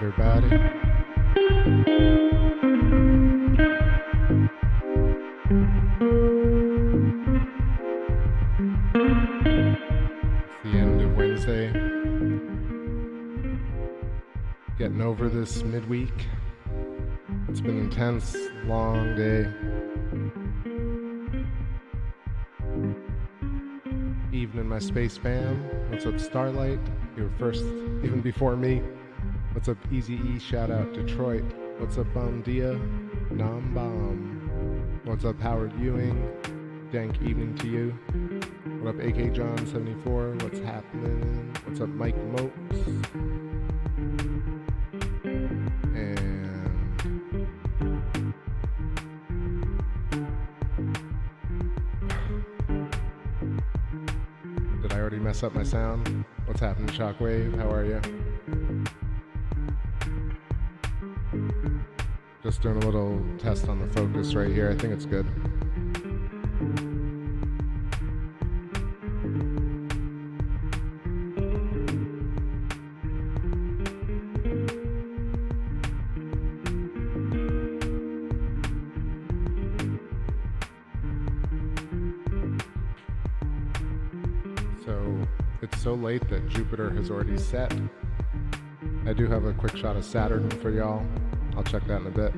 everybody. It's the end of Wednesday. Getting over this midweek. It's been an intense, long day. Evening, my space fam. What's up, Starlight? You were first, even before me. What's up, Easy E? Shout out Detroit. What's up, Bom Dia? Nom Bomb. What's up, Howard Ewing? Dank evening to you. What up, AK John 74? What's happening? What's up, Mike Mopes? Did I already mess up my sound? What's happening, Shockwave? How are you? Just doing a little test on the focus right here. I think it's good. So it's so late that Jupiter has already set. I do have a quick shot of Saturn for y'all. I'll check that in a bit.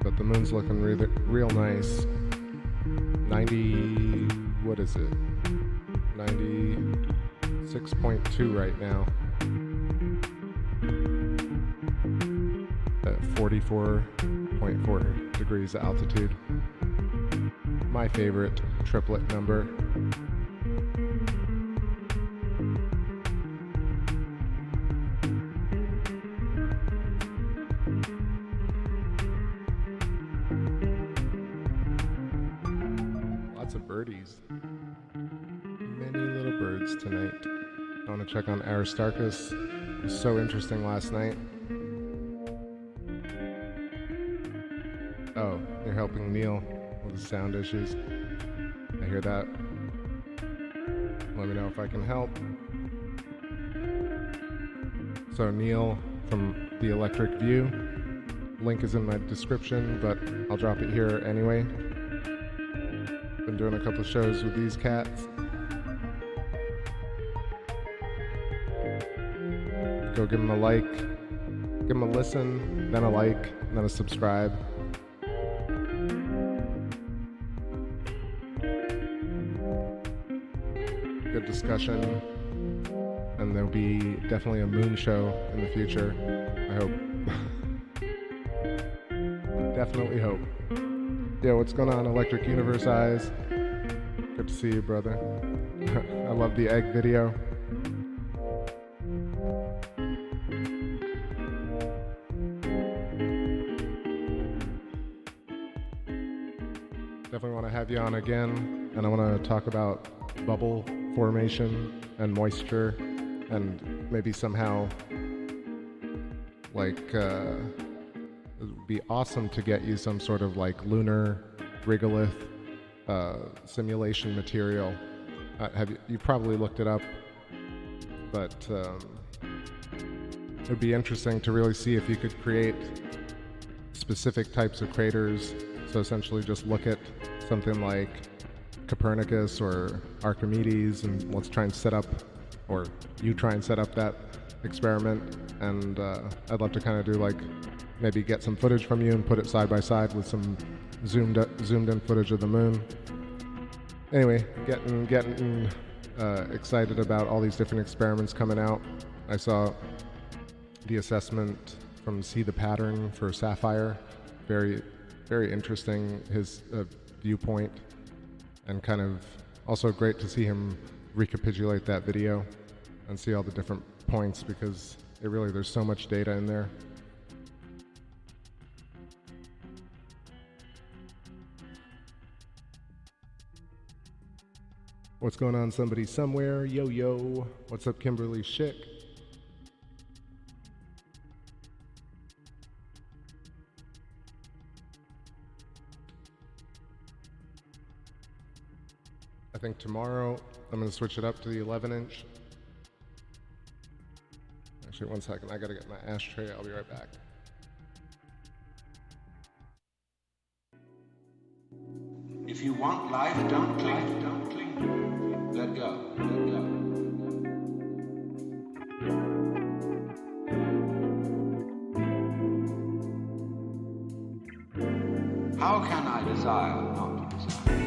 But the moon's looking real nice. 90, what is it? 96.2 right now. At 44.4 degrees altitude. My favorite triplet number. Lots of birdies. Many little birds tonight. I want to check on Aristarchus. It was so interesting last night. Oh, you're helping Neil with the sound issues. I hear that. Let me know if I can help. So Neil from the Electric View. Link is in my description, but I'll drop it here anyway. Been doing a couple of shows with these cats. Go give them a like, give them a listen, then a like, then a subscribe. Good discussion, and there'll be definitely a moon show in the future. I hope. Definitely hope. Yeah, what's going on, Electric Universe Eyes? Good to see you, brother. I love the egg video. Definitely want to have you on again, and I want to talk about bubble formation and moisture, and maybe somehow, like, it would be awesome to get you some sort of like lunar regolith simulation material. You probably looked it up, but it would be interesting to really see if you could create specific types of craters. So essentially just look at something like Copernicus or Archimedes, and let's try and set up, or you try and set up that experiment. And I'd love to kind of do like, maybe get some footage from you and put it side by side with some zoomed in footage of the moon. Anyway, getting excited about all these different experiments coming out. I saw the assessment from See the Pattern for Sapphire. Very, very interesting, his viewpoint, and kind of also great to see him recapitulate that video and see all the different points, because there's so much data in there. What's going on, somebody somewhere? Yo, yo. What's up, Kimberly Schick? I think tomorrow I'm going to switch it up to the 11-inch. Actually, one second, I gotta get my ashtray, I'll be right back. If you want life, don't cling. Let go. How can I desire not to desire?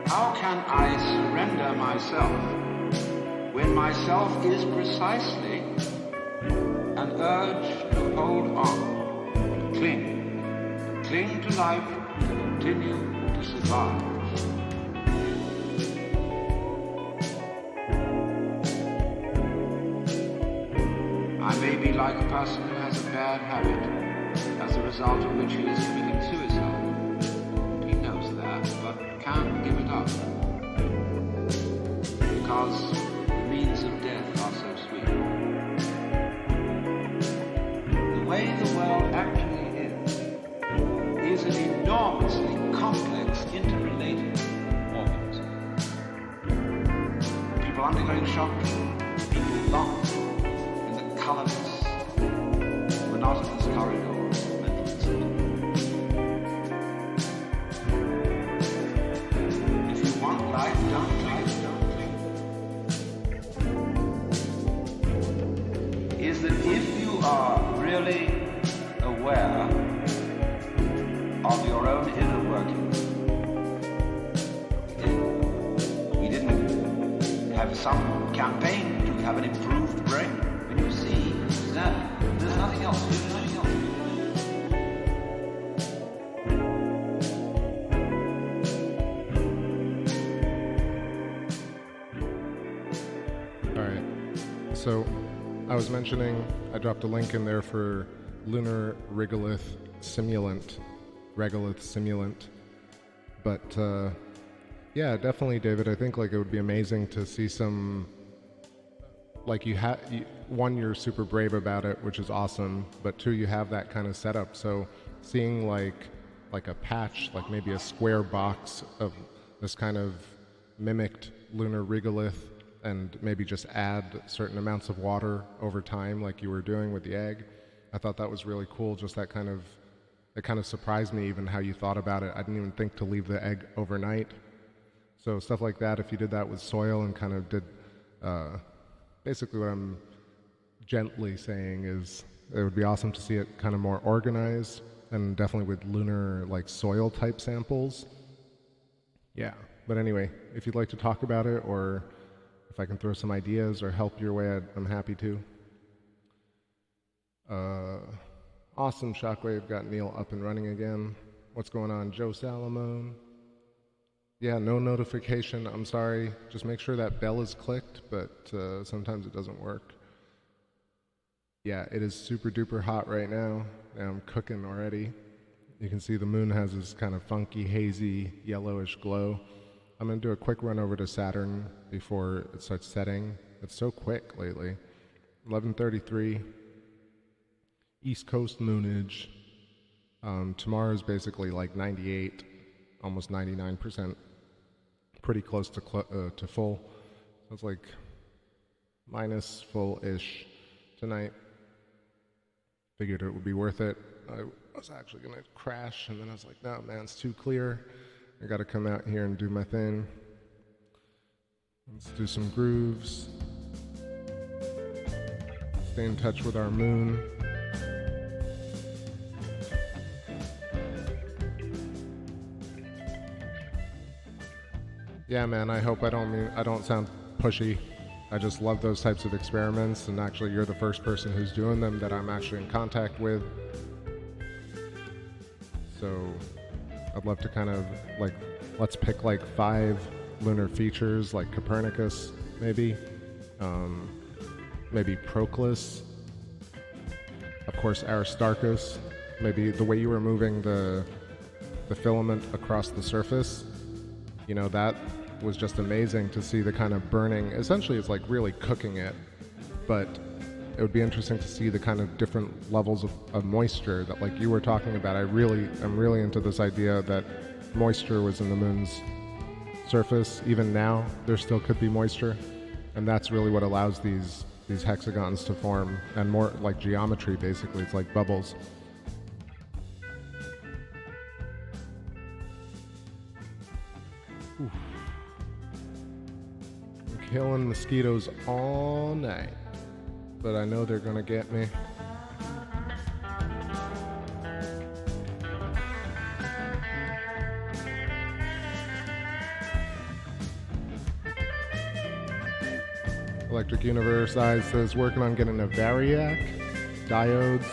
How can I surrender myself when myself is precisely an urge to hold on, to cling to life, to continue to survive? I may be like a person who has a bad habit, as a result of which he is committing suicide. He knows that, but can't give it up, because the means of death are so sweet. The way the world actually is an enormously complex, interrelated organism. People undergoing shock, people locked in the colorless, monotonous corridors. Is that if you are really aware of your own inner workings, we didn't have some campaign to have an improved brain. When you see that there's nothing else, there's nothing else. So I was mentioning, I dropped a link in there for Lunar Regolith Simulant. But yeah, definitely, David, I think like it would be amazing to see some, like one, you're super brave about it, which is awesome, but two, you have that kind of setup. So seeing like a patch, like maybe a square box of this kind of mimicked Lunar Regolith, and maybe just add certain amounts of water over time like you were doing with the egg. I thought that was really cool, just that it kind of surprised me even how you thought about it. I didn't even think to leave the egg overnight. So stuff like that, if you did that with soil and kind of did, basically what I'm gently saying is it would be awesome to see it kind of more organized, and definitely with lunar like soil type samples. Yeah, but anyway, if you'd like to talk about it, or if I can throw some ideas or help your way, I'm happy to. Awesome, Shockwave got Neil up and running again. What's going on, Joe Salamone? Yeah, no notification, I'm sorry. Just make sure that bell is clicked, but sometimes it doesn't work. Yeah, it is super duper hot right now. I'm cooking already. You can see the moon has this kind of funky, hazy, yellowish glow. I'm going to do a quick run over to Saturn before it starts setting. It's so quick lately. 11:33, East Coast moonage. Tomorrow is basically like 98, almost 99%, pretty close to full. So it's like minus full-ish tonight. Figured it would be worth it. I was actually going to crash, and then I was like, no, man, it's too clear. I got to come out here and do my thing. Let's do some grooves. Stay in touch with our moon. Yeah, man, I hope I don't sound pushy. I just love those types of experiments, and actually you're the first person who's doing them that I'm actually in contact with. So I'd love to kind of like, let's pick like 5 lunar features, like Copernicus, maybe Proclus, of course Aristarchus, maybe the way you were moving the filament across the surface, you know, that was just amazing to see the kind of burning. Essentially it's like really cooking it, but it would be interesting to see the kind of different levels of moisture that like you were talking about. I'm really into this idea that moisture was in the moon's surface. Even now, there still could be moisture. And that's really what allows these these hexagons to form, and more like geometry basically. It's like bubbles. Oof. I'm killing mosquitoes all night, but I know they're gonna get me. Electric Universe Eyes says working on getting a variac. Diodes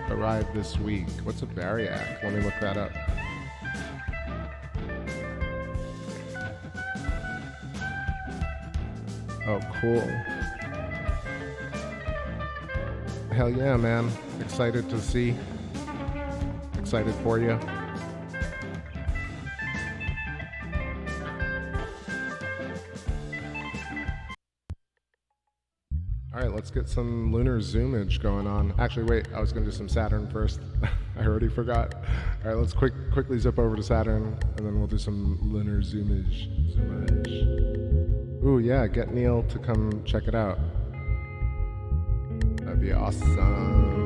arrived this week. What's a variac? Let me look that up. Oh, cool. Hell yeah, man. Excited to see. Excited for you. Alright, let's get some lunar zoomage going on. Actually, wait, I was going to do some Saturn first. I already forgot. Alright, let's quickly zip over to Saturn, and then we'll do some lunar zoomage. Ooh, yeah, get Neil to come check it out. That'd be awesome.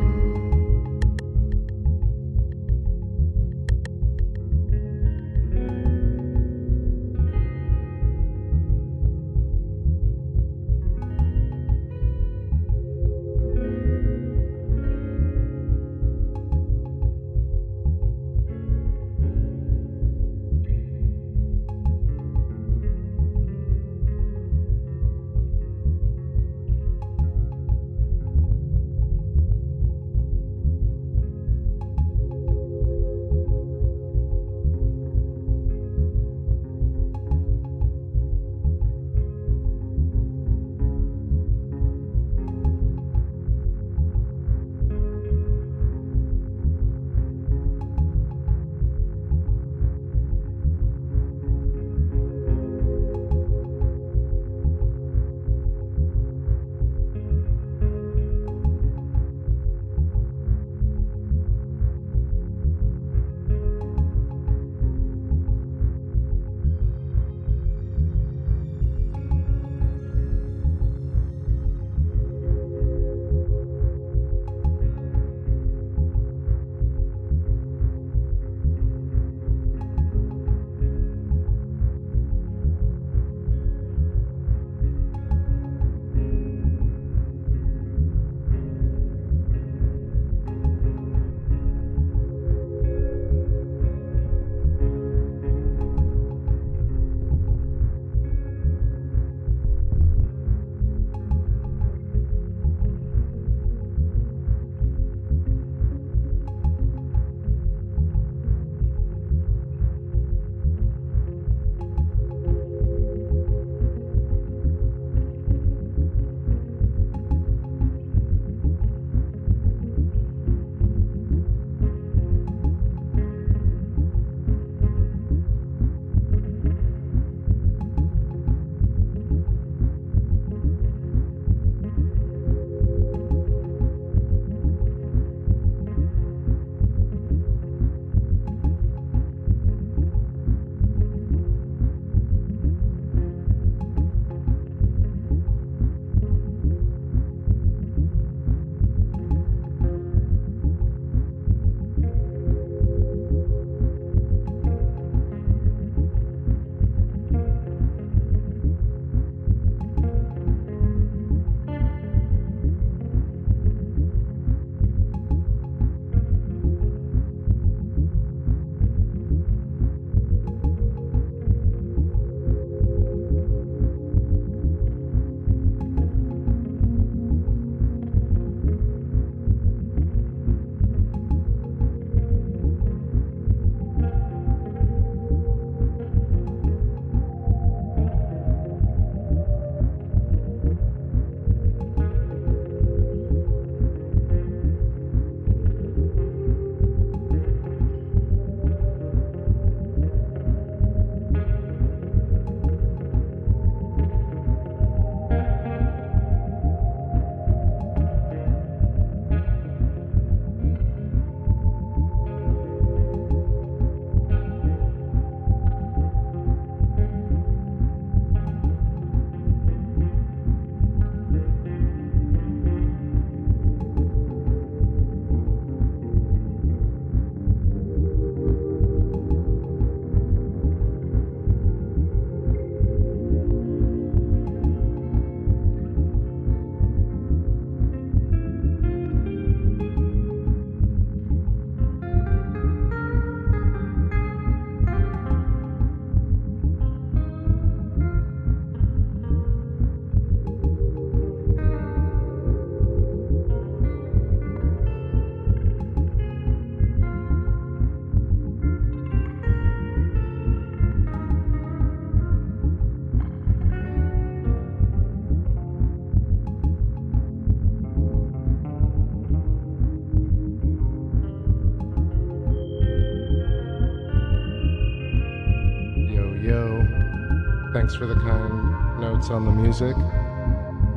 thanks for the kind notes on the music.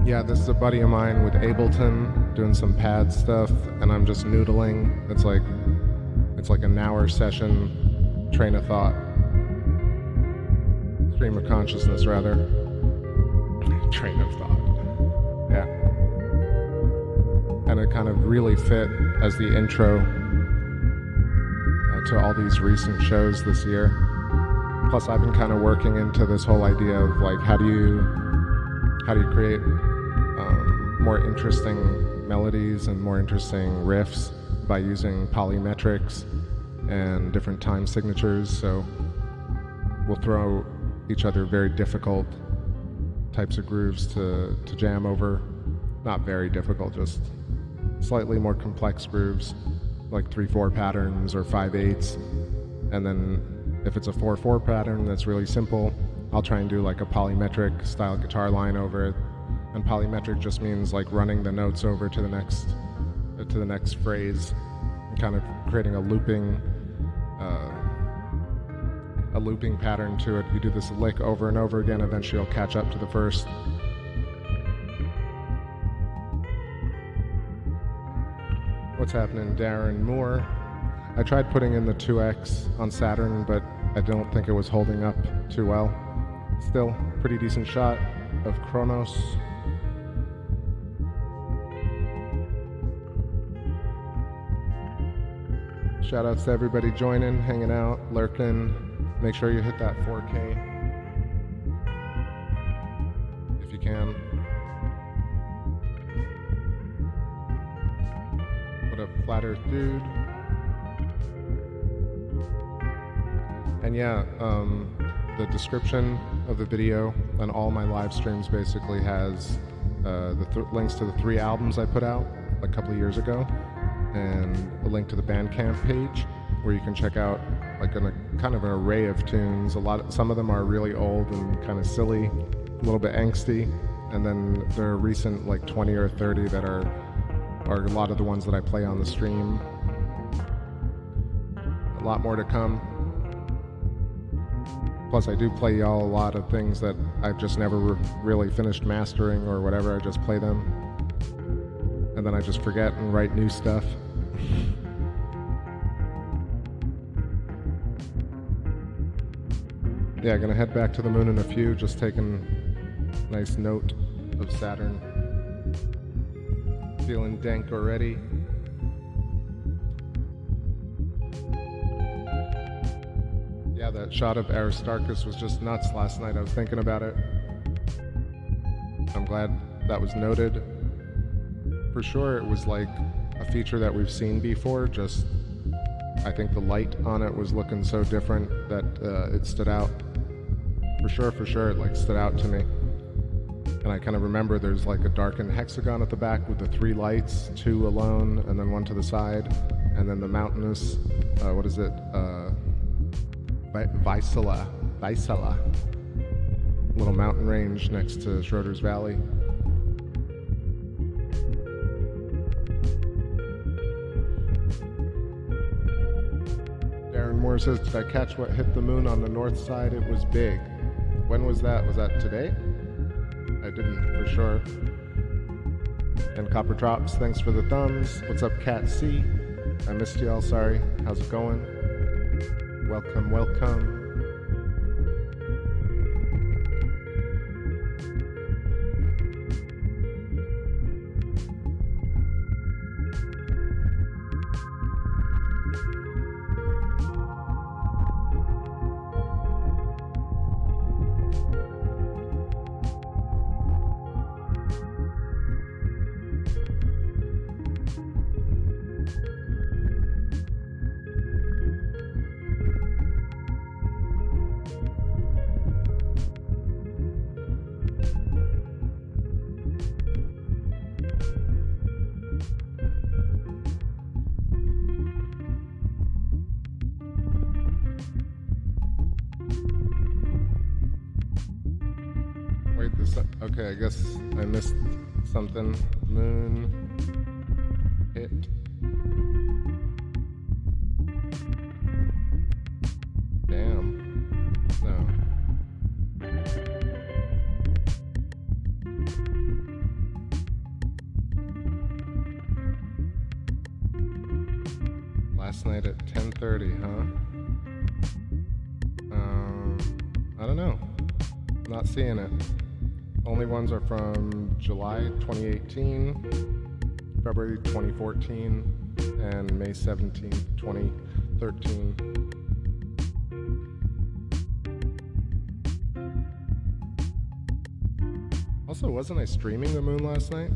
Yeah, this is a buddy of mine with Ableton doing some pad stuff, and I'm just noodling. It's like an hour session, train of thought, stream of consciousness rather. Train of thought. Yeah. And it kind of really fit as the intro to all these recent shows this year. Plus, I've been kind of working into this whole idea of like how do you create more interesting melodies and more interesting riffs by using polymetrics and different time signatures. So we'll throw each other very difficult types of grooves to jam over. Not very difficult, just slightly more complex grooves, like 3/4 patterns or 5/8. And then if it's a 4/4 pattern that's really simple, I'll try and do like a polymetric style guitar line over it. And polymetric just means like running the notes over to the next phrase and kind of creating a looping pattern to it. You do this lick over and over again, eventually you'll catch up to the first. What's happening, Darren Moore? I tried putting in the 2X on Saturn, but I don't think it was holding up too well. Still, pretty decent shot of Kronos. Shout outs to everybody joining, hanging out, lurking. Make sure you hit that 4K if you can. What up, Flat Earth Dude? And yeah, the description of the video on all my live streams basically has the links to the 3 albums I put out a couple of years ago, and a link to the Bandcamp page where you can check out like kind of an array of tunes. Some of them are really old and kind of silly, a little bit angsty, and then there are recent like 20 or 30 that are a lot of the ones that I play on the stream. A lot more to come. Plus, I do play y'all a lot of things that I've just never really finished mastering or whatever. I just play them, and then I just forget and write new stuff. Yeah, gonna head back to the moon in a few, just taking a nice note of Saturn. Feeling dank already. Yeah, that shot of Aristarchus was just nuts last night. I was thinking about it. I'm glad that was noted. For sure, it was like a feature that we've seen before, just I think the light on it was looking so different that it stood out. For sure, it like stood out to me. And I kind of remember there's like a darkened hexagon at the back with the 3 lights, 2 alone, and then 1 to the side, and then the mountainous, Vaisala, little mountain range next to Schroeder's Valley. Darren Moore says, did I catch what hit the moon on the north side? It was big. When was that? Was that today? I didn't, for sure. And Copper Drops, thanks for the thumbs. What's up, Cat C? I missed y'all, sorry. How's it going? Welcome, welcome. Okay, I guess I missed something. Moon hit. Damn. No. night at 10:30, huh? I don't know. Not seeing it. Only ones are from July 2018, February 2014, and May 17th, 2013. Also, wasn't I streaming the moon last night?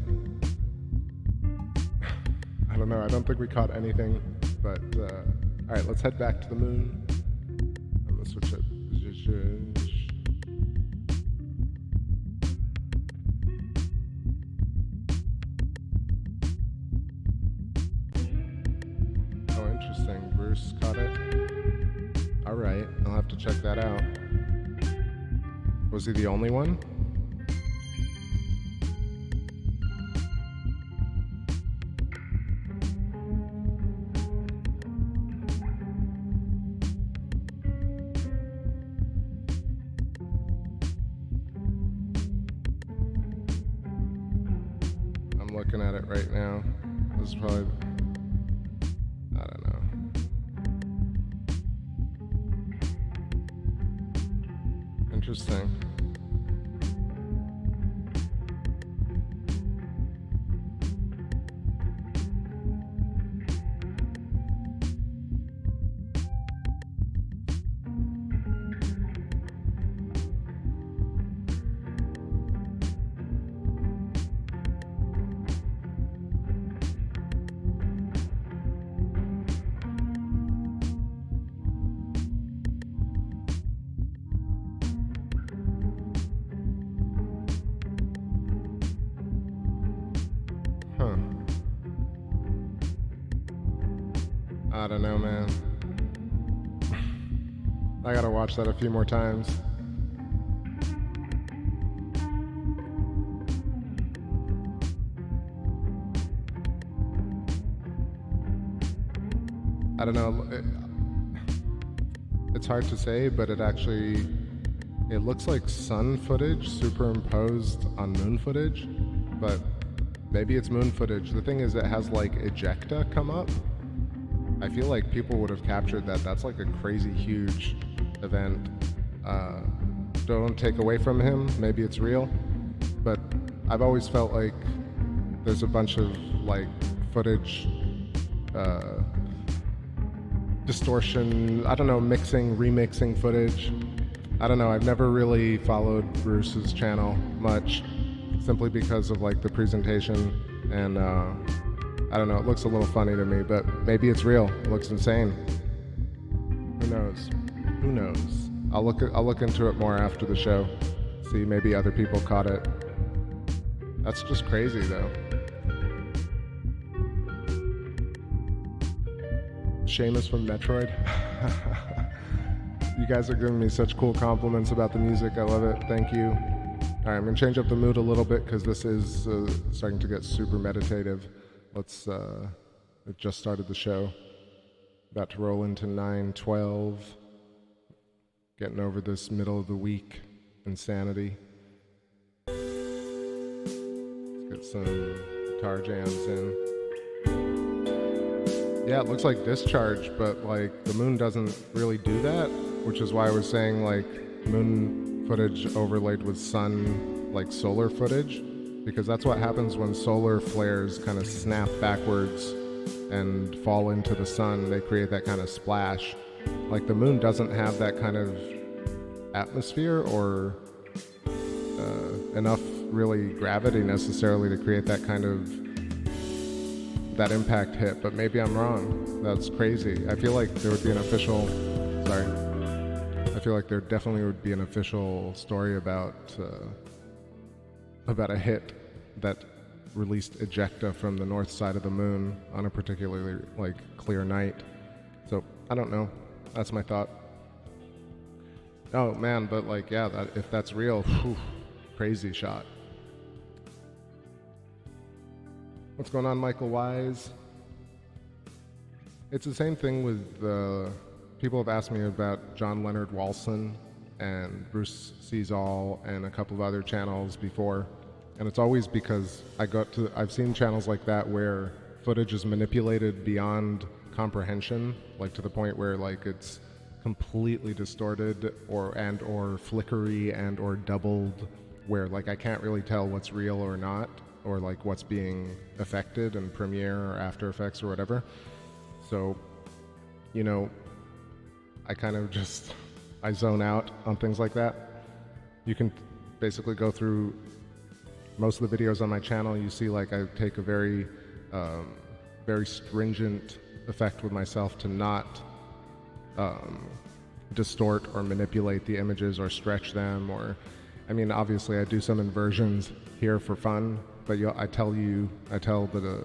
I don't know, I don't think we caught anything, but alright, let's head back to the moon. I'm gonna switch it. Oh, interesting. Bruce caught it. Alright, I'll have to check that out. Was he the only one? Looking at it right now. This is probably, I don't know. Interesting. I don't know, man. I gotta watch that a few more times. I don't know. It's hard to say, but it looks like sun footage superimposed on moon footage, but maybe it's moon footage. The thing is, it has like ejecta come up. I feel like people would have captured that. That's like a crazy huge event. Don't take away from him, maybe it's real, but I've always felt like there's a bunch of like footage distortion, I don't know, remixing footage. I don't know, I've never really followed Bruce's channel much, simply because of like the presentation, and I don't know, it looks a little funny to me, but maybe it's real. It looks insane. Who knows? Who knows? I'll look into it more after the show. See, maybe other people caught it. That's just crazy, though. Seamus from Metroid. You guys are giving me such cool compliments about the music. I love it. Thank you. All right, I'm gonna change up the mood a little bit because this is starting to get super meditative. It just started the show. About to roll into 9:12. Getting over this middle of the week insanity. Let's get some guitar jams in. Yeah, it looks like discharge, but like the moon doesn't really do that, which is why I was saying like moon footage overlaid with sun, like solar footage. Because that's what happens when solar flares kind of snap backwards and fall into the sun. They create that kind of splash. Like the moon doesn't have that kind of atmosphere or enough really gravity necessarily to create that kind of that impact hit. But maybe I'm wrong. That's crazy. I feel like there would be an official, I feel like there definitely would be an official story about a hit that released ejecta from the north side of the moon on a particularly like clear night. So I don't know. That's my thought. Oh man, but like yeah, if that's real, whew, crazy shot. What's going on, Michael Wise? It's the same thing with people have asked me about John Leonard Walson and Bruce Seasall and a couple of other channels before. And it's always because I've seen channels like that where footage is manipulated beyond comprehension, like to the point where like it's completely distorted or flickery or doubled, where like I can't really tell what's real or not, or like what's being affected in Premiere or After Effects or whatever. So, you know, I kind of just, I zone out on things like that. You can basically go through most of the videos on my channel. You see like I take a very stringent effect with myself to not distort or manipulate the images or stretch them, or, I mean, obviously I do some inversions here for fun, but I tell the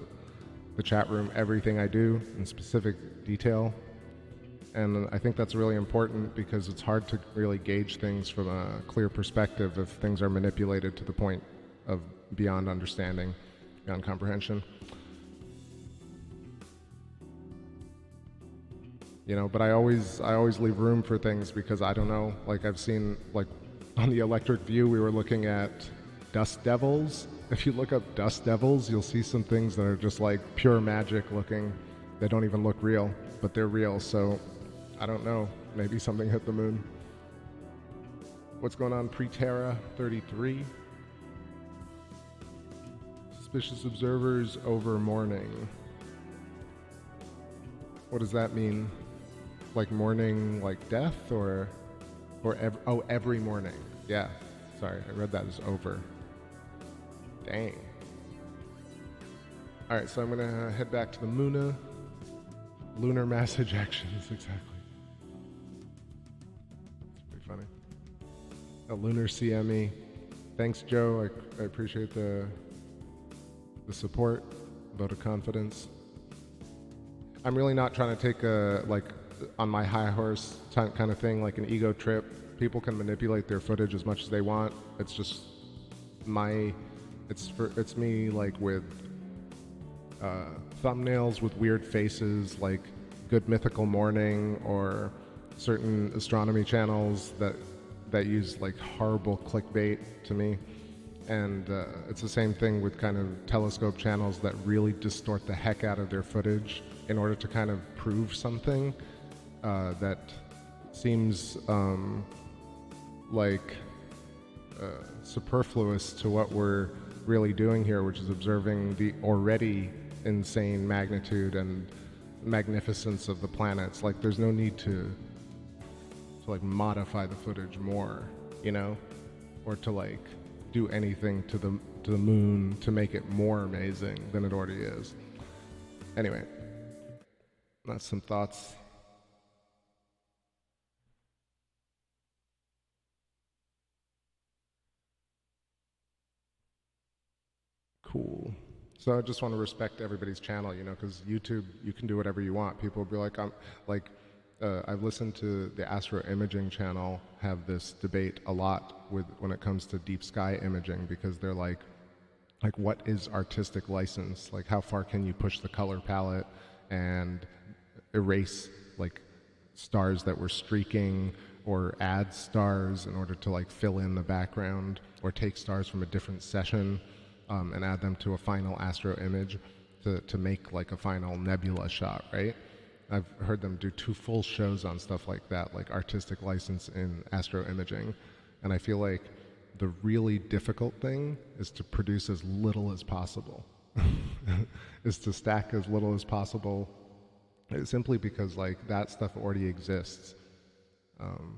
chat room everything I do in specific detail. And I think that's really important because it's hard to really gauge things from a clear perspective if things are manipulated to the point of beyond understanding, beyond comprehension. You know, but I always leave room for things because I don't know, like I've seen, like on the electric view we were looking at dust devils. If you look up dust devils, you'll see some things that are just like pure magic looking. They don't even look real, but they're real. So I don't know, maybe something hit the moon. What's going on, Pre-Terra 33? Suspicious observers over morning. What does that mean? Like morning, like death, or every morning. Yeah, sorry, I read that as over. Dang. All right, so I'm gonna head back to the lunar mass ejections, exactly. It's pretty funny. A lunar CME. Thanks, Joe. I appreciate the support, vote of confidence. I'm really not trying to take a, like, on my high horse kind of thing, like an ego trip. People can manipulate their footage as much as they want. It's just it's me, like, with thumbnails with weird faces, like Good Mythical Morning or certain astronomy channels that use like horrible clickbait to me. And it's the same thing with kind of telescope channels that really distort the heck out of their footage in order to kind of prove something that seems like superfluous to what we're really doing here, which is observing the already insane magnitude and magnificence of the planets. Like, there's no need to like modify the footage more, you know, or to like do anything to the moon to make it more amazing than it already is. Anyway, that's some thoughts. Cool. So I just want to respect everybody's channel, you know, because YouTube, you can do whatever you want. People will be like, I've listened to the Astro Imaging channel have this debate a lot when it comes to deep sky imaging, because they're like what is artistic license? Like, how far can you push the color palette and erase like stars that were streaking, or add stars in order to like fill in the background, or take stars from a different session and add them to a final astro image to make like a final nebula shot, right? I've heard them do 2 full shows on stuff like that, like artistic license in astro imaging. And I feel like the really difficult thing is to produce as little as possible, is to stack as little as possible, simply because like that stuff already exists.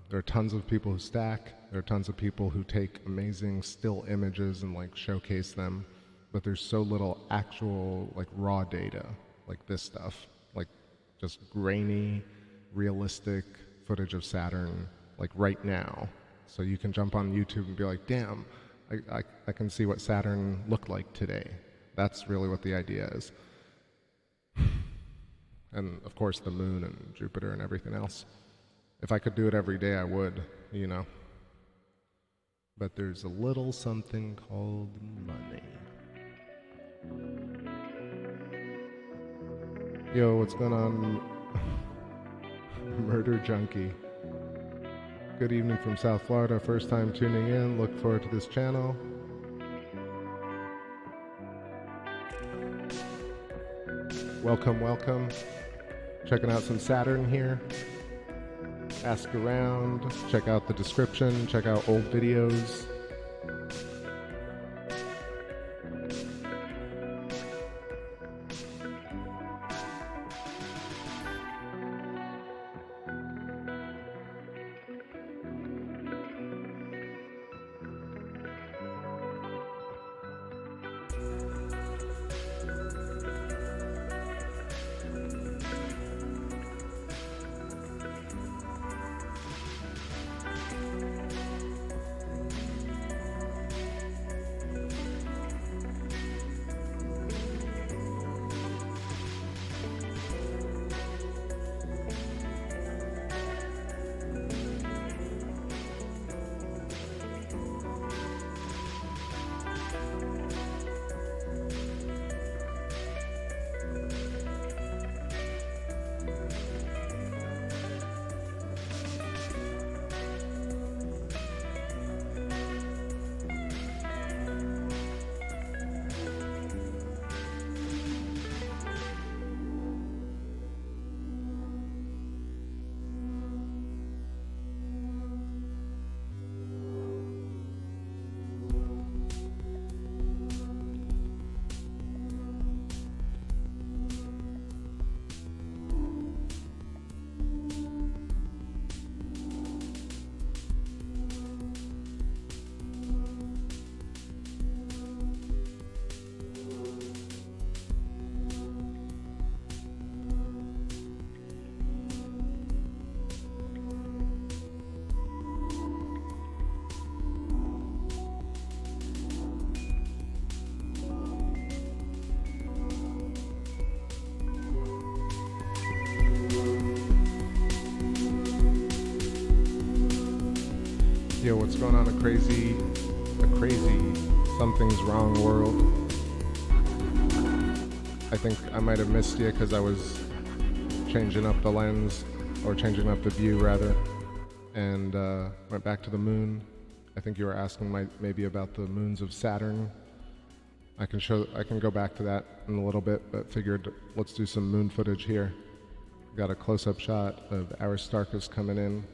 There are tons of people who stack, there are tons of people who take amazing still images and like showcase them, but there's so little actual like raw data, like this stuff, like just grainy, realistic footage of Saturn, like right now. So you can jump on YouTube and be like, damn, I can see what Saturn looked like today. That's really what the idea is. And of course the moon and Jupiter and everything else. If I could do it every day, I would, you know. But there's a little something called money. Yo, what's going on? Murder Junkie. Good evening from South Florida. First time tuning in. Look forward to this channel. Welcome, welcome. checking out some Saturn here. Ask around, check out the description, check out old videos. Yo, what's going on, a crazy something's wrong world? I think I might have missed you because I was changing up the lens, or changing up the view rather, and went back to the moon. I think you were asking maybe about the moons of Saturn. I can go back to that in a little bit, but figured let's do some moon footage here. Got a close-up shot of Aristarchus coming in.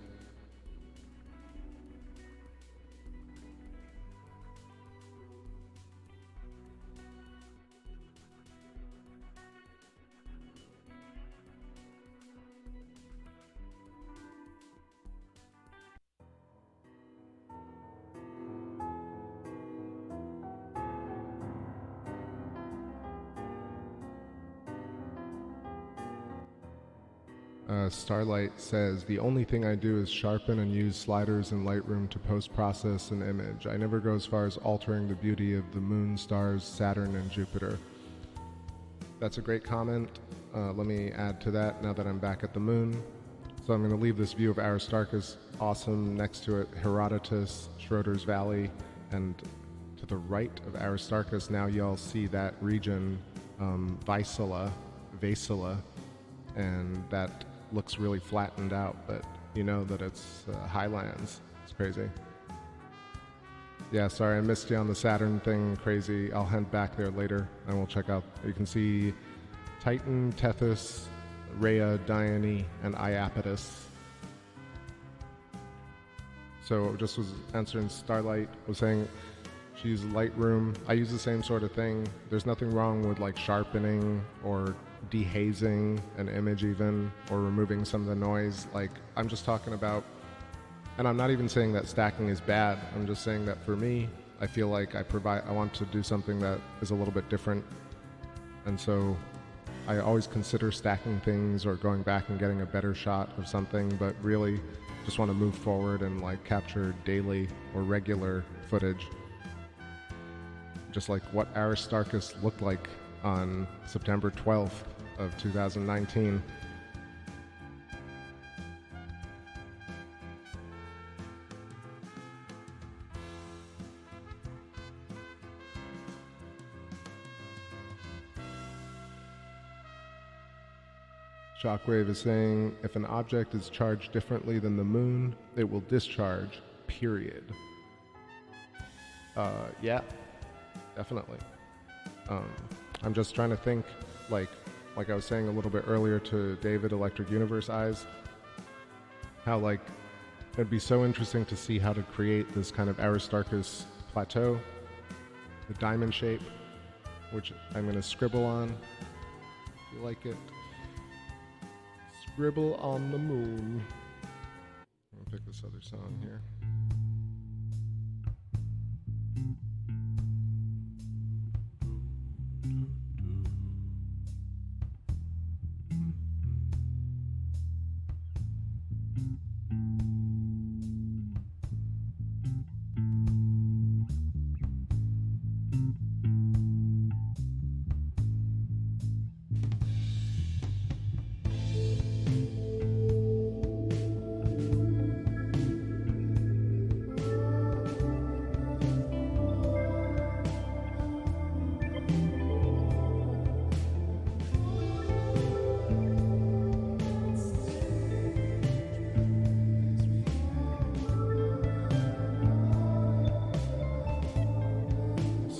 Starlight says, the only thing I do is sharpen and use sliders in Lightroom to post-process an image. I never go as far as altering the beauty of the moon, stars, Saturn, and Jupiter. That's a great comment. Let me add to that now that I'm back at the moon. So I'm going to leave this view of Aristarchus awesome. Next to it, Herodotus, Schroeder's Valley, and to the right of Aristarchus, now y'all see that region, Vaisala, and that looks really flattened out, but you know that it's highlands. It's crazy. Yeah, sorry I missed you on the Saturn thing. Crazy. I'll head back there later and we'll check out. You can see Titan, Tethys, Rhea, Dione, and Iapetus. So just was answering Starlight, was saying she uses Lightroom. I use the same sort of thing. There's nothing wrong with like sharpening or dehazing an image even, or removing some of the noise. Like, I'm just talking about, and I'm not even saying that stacking is bad. I'm just saying that for me, I feel like I want to do something that is a little bit different. And so I always consider stacking things or going back and getting a better shot of something, but really just want to move forward and like capture daily or regular footage. Just like what Aristarchus looked like on September 12th of 2019. Shockwave is saying, if an object is charged differently than the moon, it will discharge, period. Yeah, definitely. I'm just trying to think, like, like I was saying a little bit earlier to David, Electric Universe Eyes, how like it'd be so interesting to see how to create this kind of Aristarchus plateau, the diamond shape, which I'm going to scribble on. If you like it, scribble on the moon. I'm going to pick this other song here.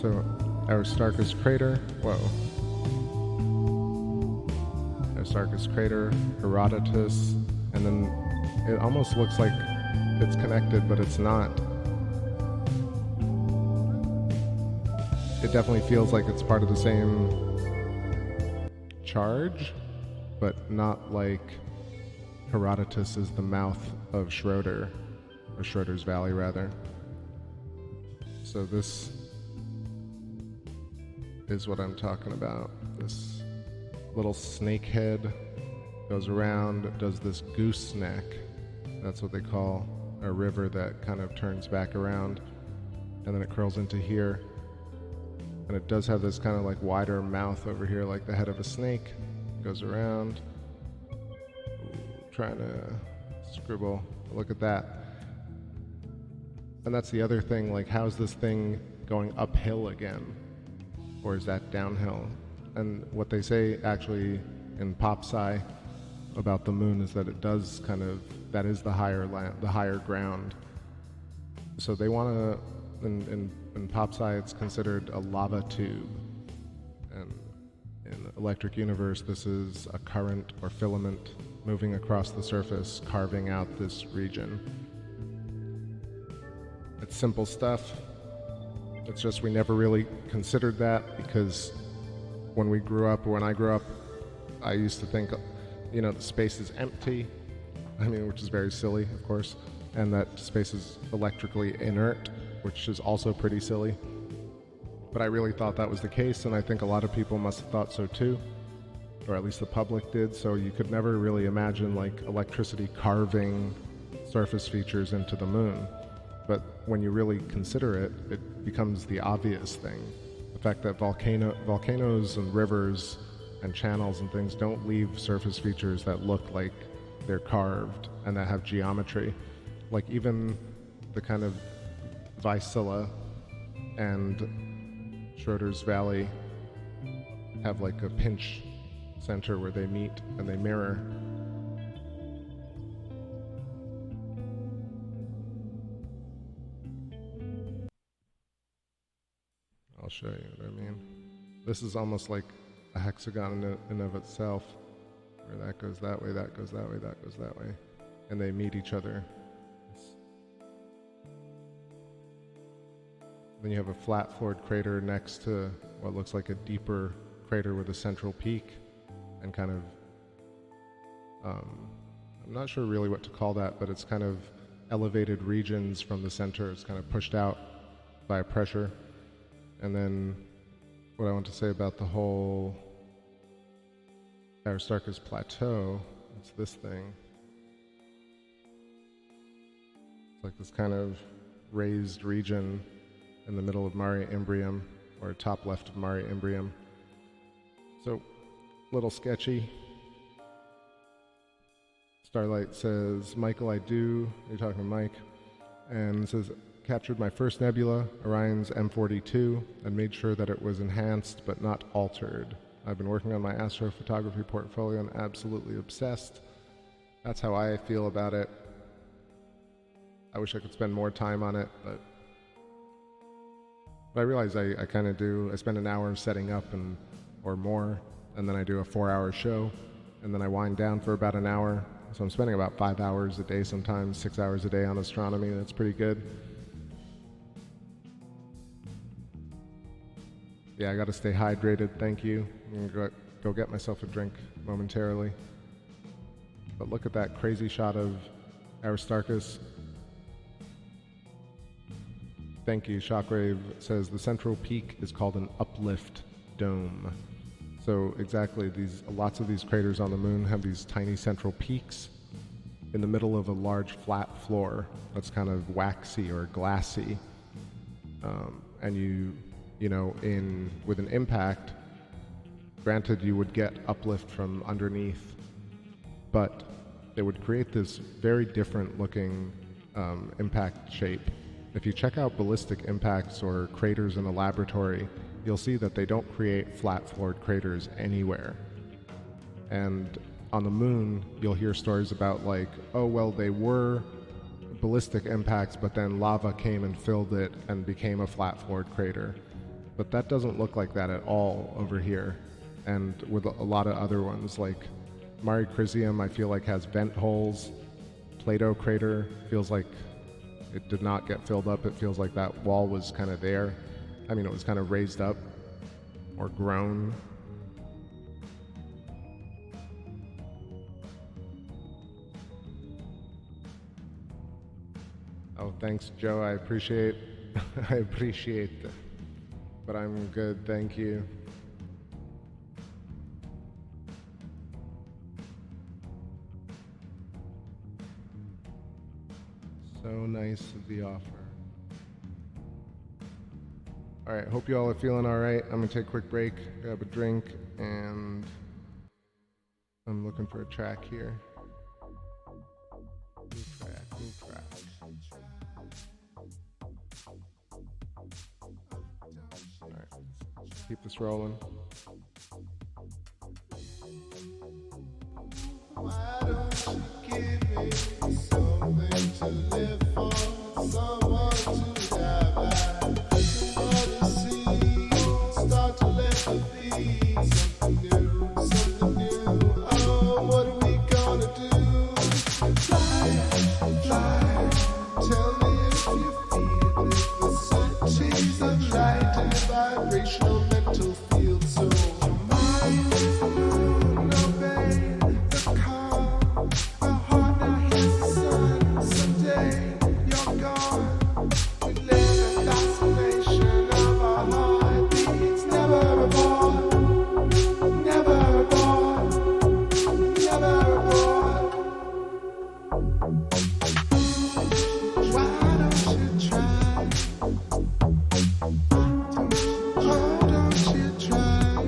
So, Aristarchus crater, whoa. Aristarchus crater, Herodotus, and then it almost looks like it's connected, but it's not. It definitely feels like it's part of the same charge, but not like Herodotus is the mouth of Schroeder, or Schroeder's Valley rather. So this is what I'm talking about. This little snake head goes around, does this gooseneck. That's what they call a river that kind of turns back around, and then it curls into here. And it does have this kind of like wider mouth over here, like the head of a snake. Goes around. Ooh, trying to scribble. Look at that. And that's the other thing, like how's this thing going uphill again? Or is that downhill? And what they say actually in pop sci about the moon is that it does kind of, that is the higher land, the higher ground. So they want to, in pop sci it's considered a lava tube. And in Electric Universe this is a current or filament moving across the surface, carving out this region. It's simple stuff. It's just we never really considered that because when we grew up, or when I grew up, I used to think, you know, the space is empty. I mean, which is very silly, of course, and that space is electrically inert, which is also pretty silly. But I really thought that was the case, and I think a lot of people must have thought so too, or at least the public did. So you could never really imagine like electricity carving surface features into the moon. But when you really consider it, it becomes the obvious thing. The fact that volcanoes and rivers and channels and things don't leave surface features that look like they're carved and that have geometry. Like even the kind of Vicilla and Schroeder's Valley have like a pinch center where they meet and they mirror. I'll show you what I mean. This is almost like a hexagon in of itself, where that goes that way, that goes that way, that goes that way, and they meet each other. Then you have a flat-floored crater next to what looks like a deeper crater with a central peak, and kind of, I'm not sure really what to call that, but it's kind of elevated regions from the center. It's kind of pushed out by pressure. And then what I want to say about the whole Aristarchus plateau, it's this thing. It's like this kind of raised region in the middle of Mare Imbrium, or top left of Mare Imbrium. So, little sketchy. Starlight says, Michael, I do. You're talking to Mike. And says, captured my first nebula, Orion's M42, and made sure that it was enhanced but not altered. I've been working on my astrophotography portfolio and absolutely obsessed. That's how I feel about it. I wish I could spend more time on it, but I realize I kind of do. I spend an hour setting up or more and then I do a 4-hour show, and then I wind down for about an hour. So I'm spending about 5 hours a day, sometimes 6 hours a day on astronomy. That's pretty good. Yeah, I got to stay hydrated. Thank you. I'm gonna go get myself a drink momentarily. But look at that crazy shot of Aristarchus. Thank you. Shockwave says the central peak is called an uplift dome. So exactly, lots of these craters on the moon have these tiny central peaks in the middle of a large flat floor that's kind of waxy or glassy. And you know, with an impact, granted you would get uplift from underneath, but it would create this very different looking impact shape. If you check out ballistic impacts or craters in a laboratory, you'll see that they don't create flat-floored craters anywhere. And on the moon, you'll hear stories about like, oh, well, they were ballistic impacts, but then lava came and filled it and became a flat-floored crater. But that doesn't look like that at all over here. And with a lot of other ones, like Mare Crisium, I feel like has vent holes. Plato crater feels like it did not get filled up. It feels like that wall was kind of there. I mean, it was kind of raised up or grown. Oh, thanks, Joe. I appreciate that. But I'm good, thank you. So nice of the offer. All right, hope you all are feeling all right. I'm gonna take a quick break, grab a drink, and I'm looking for a track here. New track. All right, keep this rolling. Why don't you give me something to live for, someone to die by, somebody to see, start to let the be something new, oh, what are we gonna do? Fly, tell me if you feel it, the cities of light and vibrational mental field, so your mind is the moon, obey the call. The heart now hears the sun. Someday you're gone. We live in fascination of our heartbeats. Never aboard. Never aboard. Never aboard. Why don't you try? Oh, don't you try?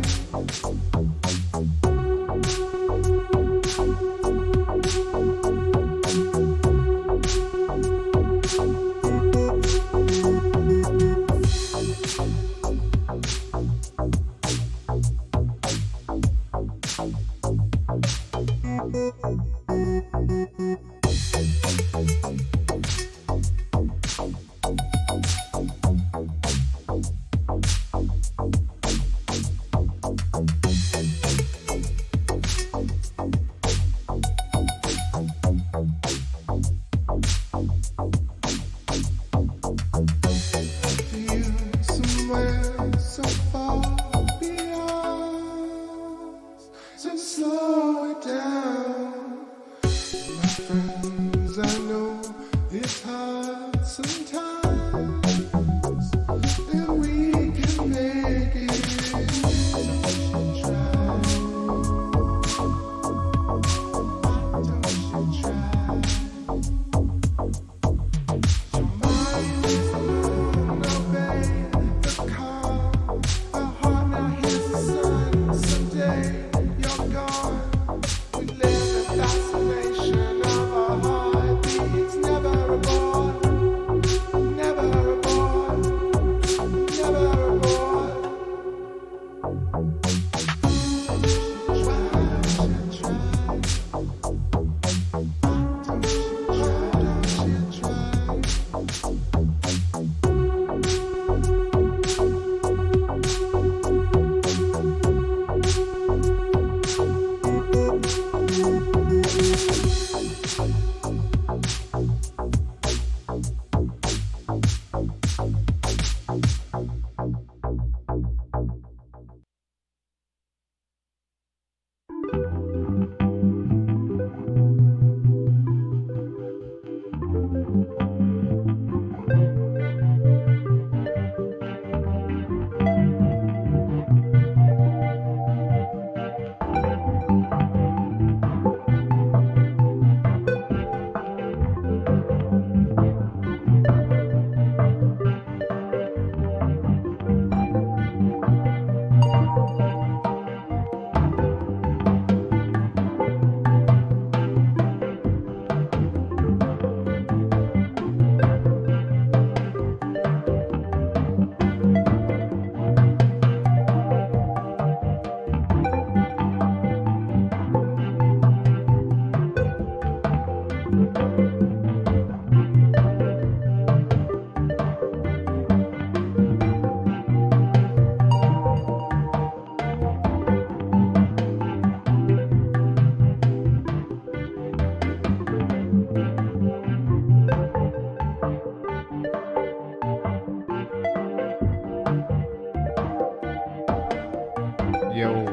Yo,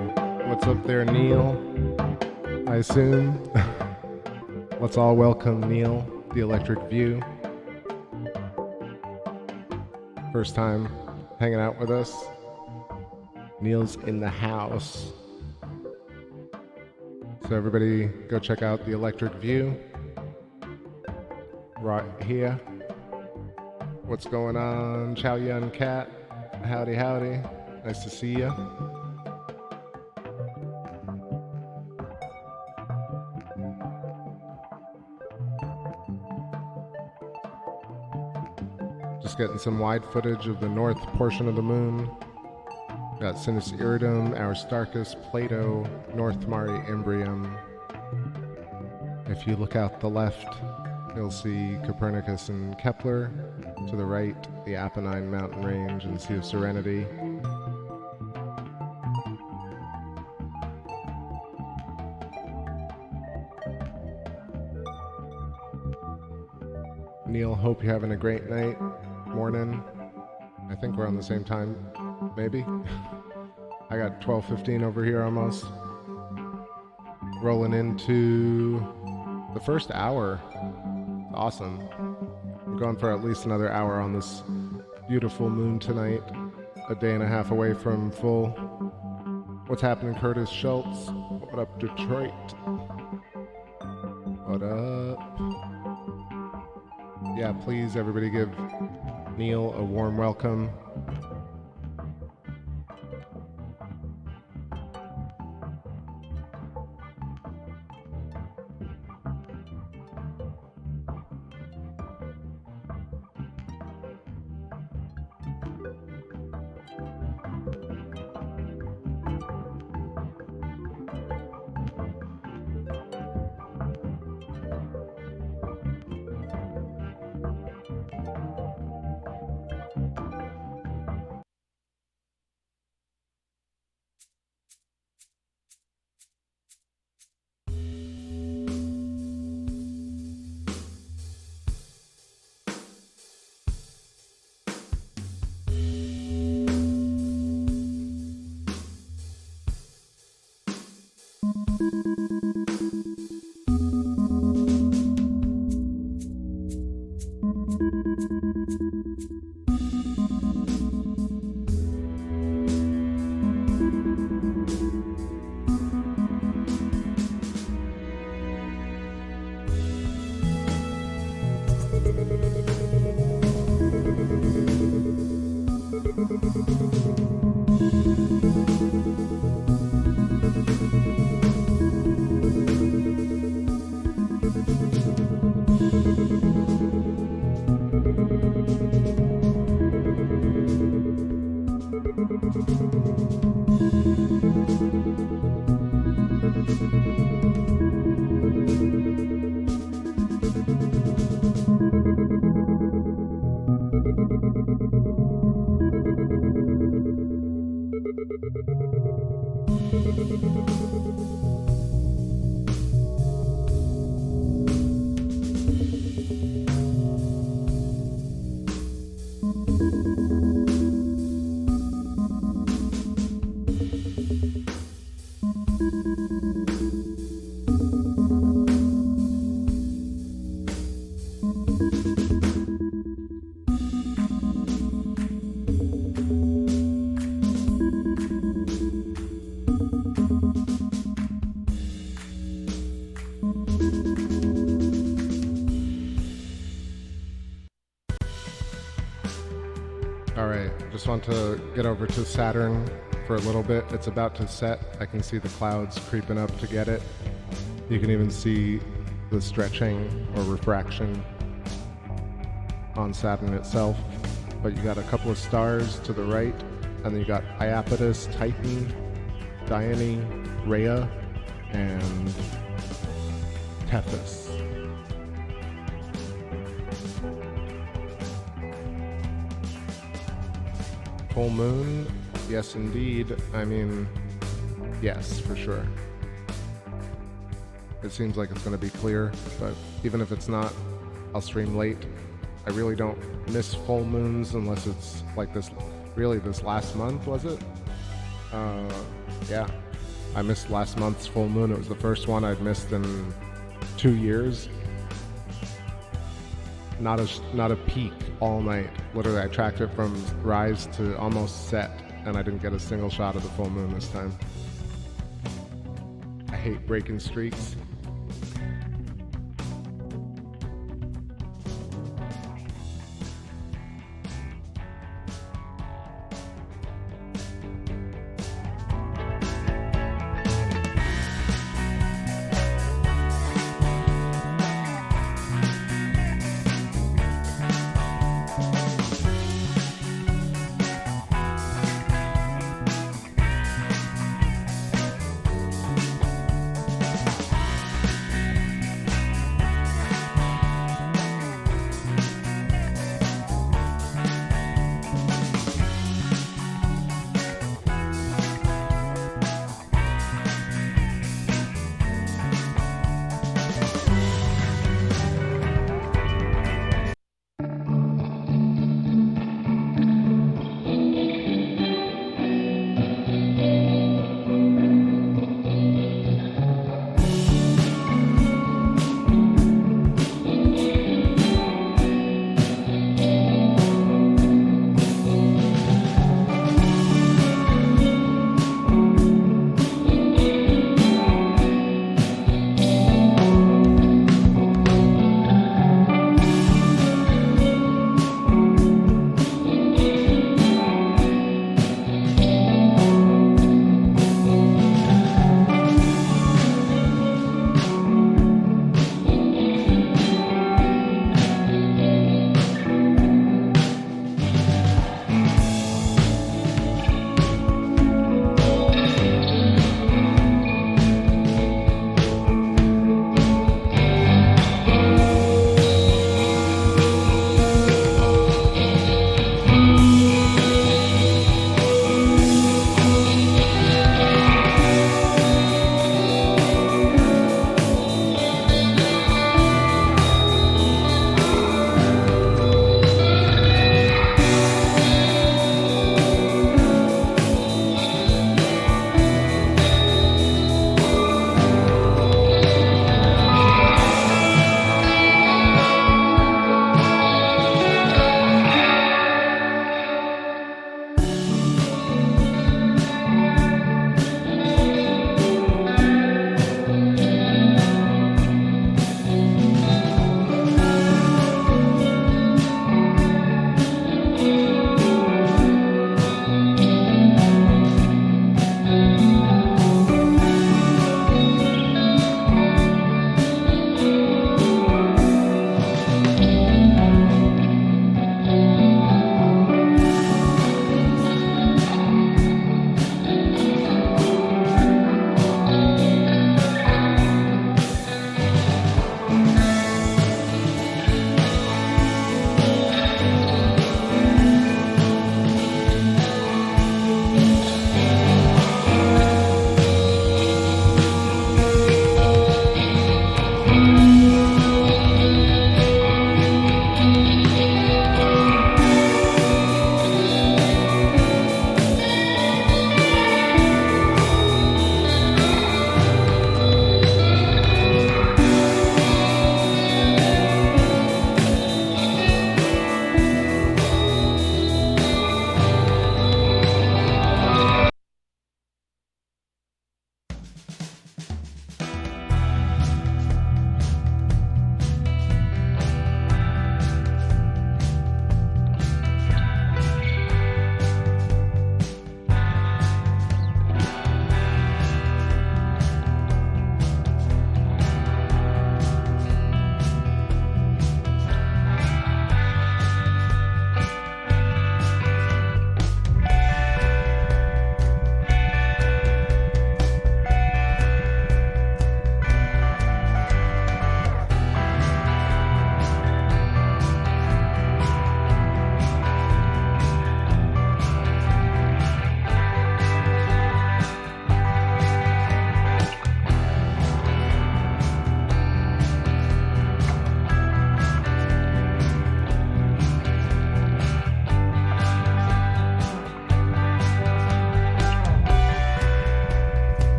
what's up there, Neil? I assume. Let's all welcome Neil, the Electric View. First time hanging out with us. Neil's in the house. So everybody go check out the Electric View. Right here. What's going on, Chow Yun Cat? Howdy, howdy. Nice to see ya. Just getting some wide footage of the north portion of the moon. Got Sinus Iridum, Aristarchus, Plato, North Mare Imbrium. If you look out the left, you'll see Copernicus and Kepler. To the right, the Apennine mountain range and Sea of Serenity. Neil, hope you're having a great night, morning. I think we're on the same time, maybe. I got 12:15 over here almost. Rolling into the first hour. Awesome. We're going for at least another hour on this beautiful moon tonight. A day and a half away from full. What's happening, Curtis Schultz? What up, Detroit? What up? Yeah, please, everybody give Neil a warm welcome. Just want to get over to Saturn for a little bit. It's about to set. I can see the clouds creeping up to get it. You can even see the stretching or refraction on Saturn itself. But you got a couple of stars to the right, and then you got Iapetus, Titan, Dione, Rhea, and Tethys. Full moon? Yes, indeed. I mean, yes, for sure. It seems like it's going to be clear, but even if it's not, I'll stream late. I really don't miss full moons unless it's like this, really this last month, was it? Yeah, I missed last month's full moon. It was the first one I'd missed in 2 years. Not a peak all night. Literally, I tracked it from rise to almost set, and I didn't get a single shot of the full moon this time. I hate breaking streaks.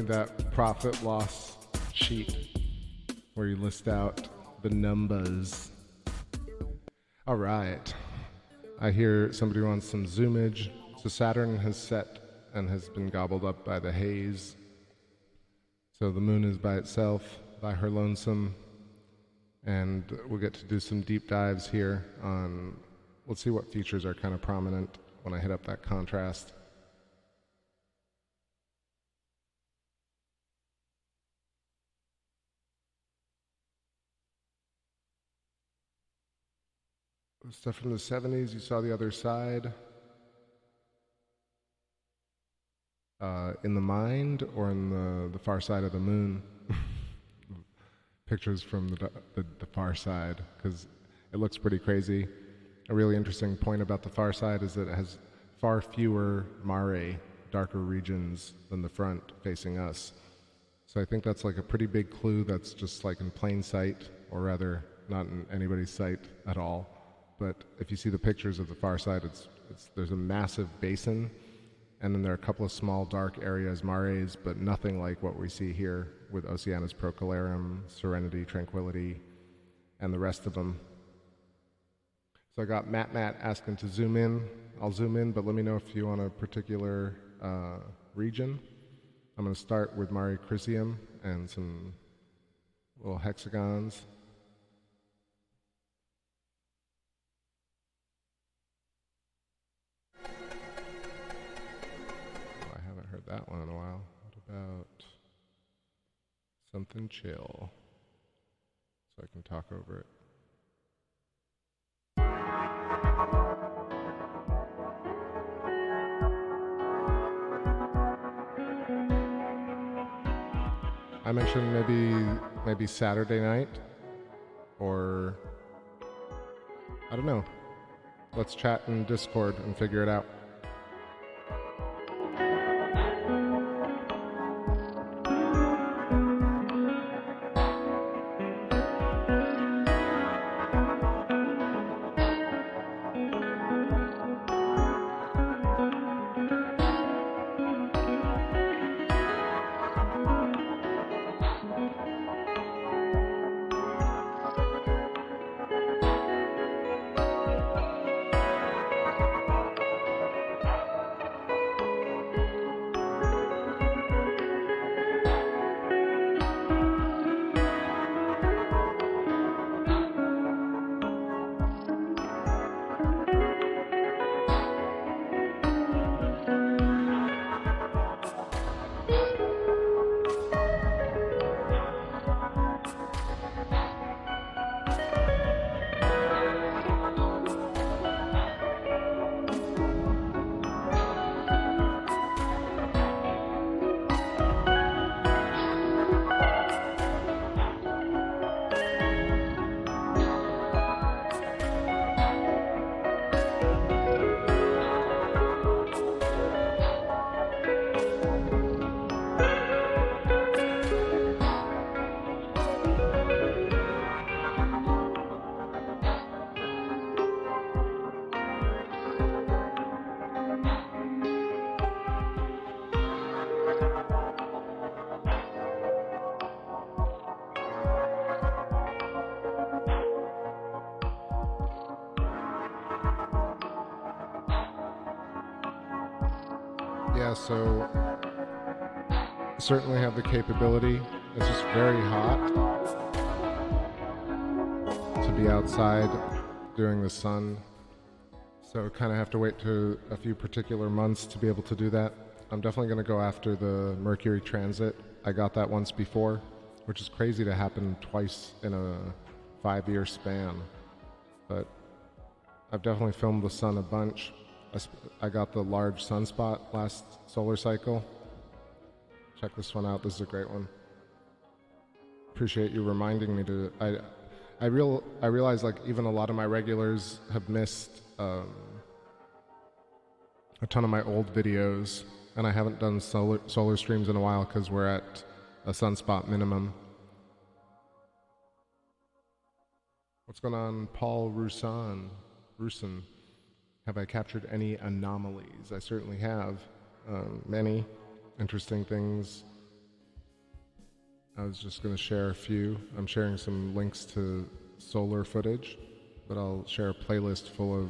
That profit loss sheet where you list out the numbers. All right. I hear somebody wants some zoomage. So Saturn has set and has been gobbled up by the haze. So the moon is by itself, by her lonesome. And we'll get to do some deep dives here on, let's see what features are kind of prominent when I hit up that contrast. Stuff from the 70s, you saw the other side. In the mind or in the far side of the moon? Pictures from the far side, because it looks pretty crazy. A really interesting point about the far side is that it has far fewer mare, darker regions, than the front facing us. So I think that's like a pretty big clue that's just like in plain sight, or rather not in anybody's sight at all. But if you see the pictures of the far side, there's a massive basin, and then there are a couple of small dark areas, mares, but nothing like what we see here with Oceanus Procellarum, Serenity, Tranquility, and the rest of them. So I got Matt asking to zoom in. I'll zoom in, but let me know if you want a particular region. I'm going to start with Mare Crisium and some little hexagons. That one in a while. What about something chill so I can talk over it? I mentioned maybe Saturday night, or I don't know. Let's chat in Discord and figure it out. Yeah, so certainly have the capability. It's just very hot to be outside during the sun. So kind of have to wait to a few particular months to be able to do that. I'm definitely going to go after the Mercury transit. I got that once before, which is crazy to happen twice in a 5-year span. But I've definitely filmed the sun a bunch. I got the large sunspot last solar cycle. Check this one out. This is a great one. Appreciate you reminding me to. I realize like even a lot of my regulars have missed a ton of my old videos, and I haven't done solar streams in a while because we're at a sunspot minimum. What's going on, Paul Roussan? Have I captured any anomalies? I certainly have. Many interesting things. I was just going to share a few. I'm sharing some links to solar footage, but I'll share a playlist full of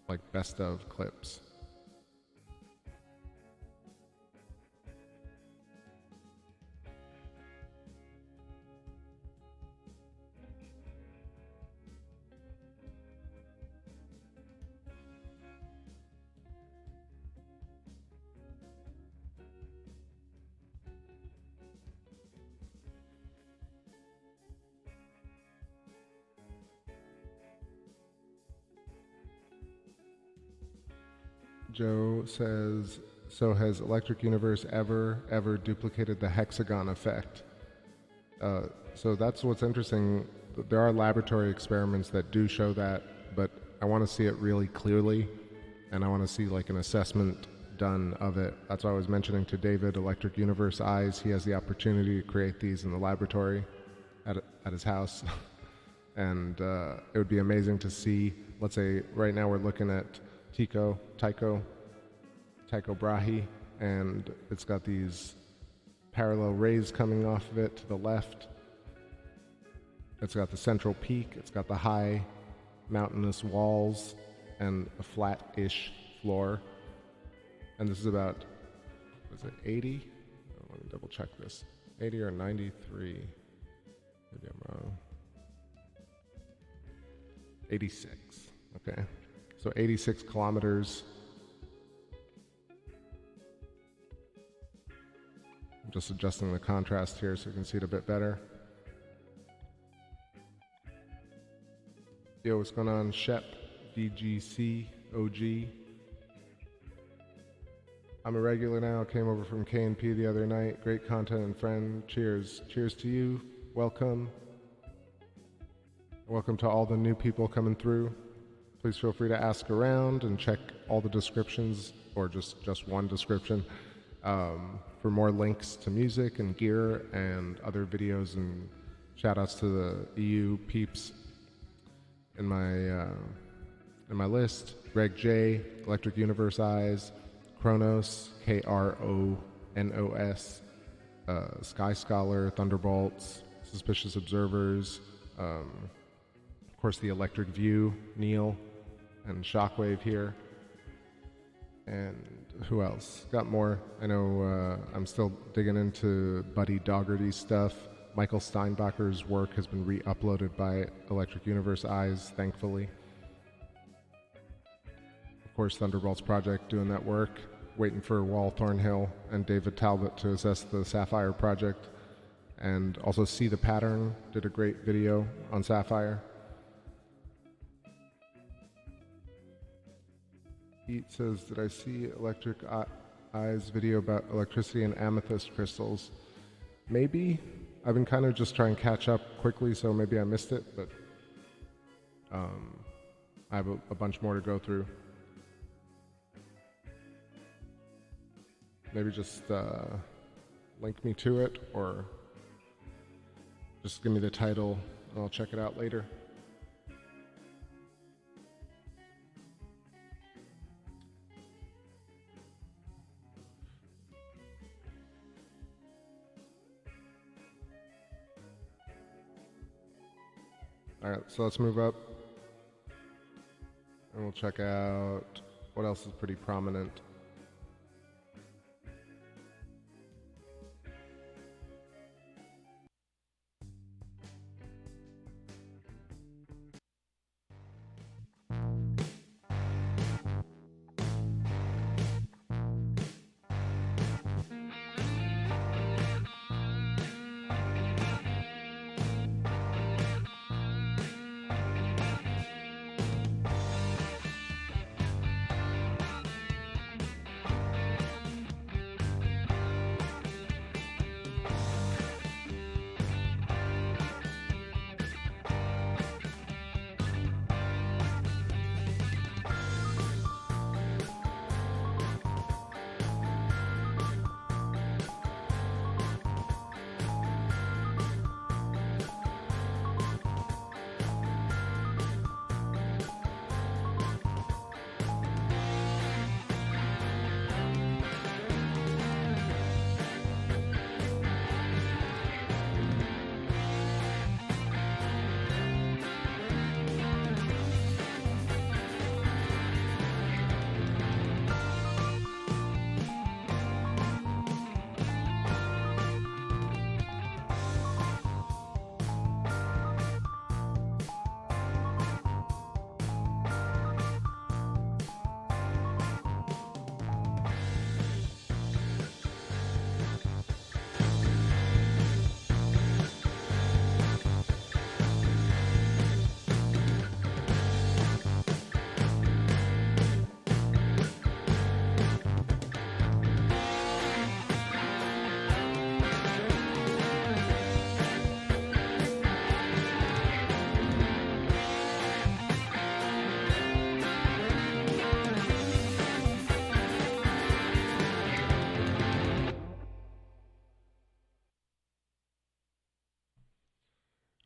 like best of clips. Joe says, so has Electric Universe ever duplicated the hexagon effect? So that's what's interesting. There are laboratory experiments that do show that, but I want to see it really clearly, and I want to see like an assessment done of it. That's why I was mentioning to David, Electric Universe Eyes. He has the opportunity to create these in the laboratory at his house. And it would be amazing to see, let's say right now we're looking at Tycho Brahe, and it's got these parallel rays coming off of it to the left. It's got the central peak, it's got the high mountainous walls and a flat-ish floor. And this is about, was it 80? Oh, let me double check this. 80 or 93. Maybe I'm wrong. 86, okay. So 86 kilometers. I'm just adjusting the contrast here so you can see it a bit better. Yo, what's going on, Shep, DGC, OG? I'm a regular now, came over from K&P the other night. Great content and friend, cheers. Cheers to you, welcome. Welcome to all the new people coming through. Please feel free to ask around and check all the descriptions, or just one description, for more links to music and gear and other videos, and shout outs to the EU peeps in my list. Greg J, Electric Universe Eyes, Kronos, KRONOS, Sky Scholar, Thunderbolts, Suspicious Observers, of course the Electric View, Neil, and Shockwave here. And who else? Got more. I know I'm still digging into Buddy Dougherty's stuff. Michael Steinbacher's work has been re-uploaded by Electric Universe Eyes, thankfully. Of course, Thunderbolt's project doing that work. Waiting for Wall Thornhill and David Talbot to assess the Sapphire project. And also See the Pattern did a great video on Sapphire. Pete says, did I see Electric Eyes video about electricity and amethyst crystals? Maybe. I've been kind of just trying to catch up quickly, so maybe I missed it, but I have a bunch more to go through. Maybe just link me to it, or just give me the title and I'll check it out later. Alright, so let's move up and we'll check out what else is pretty prominent.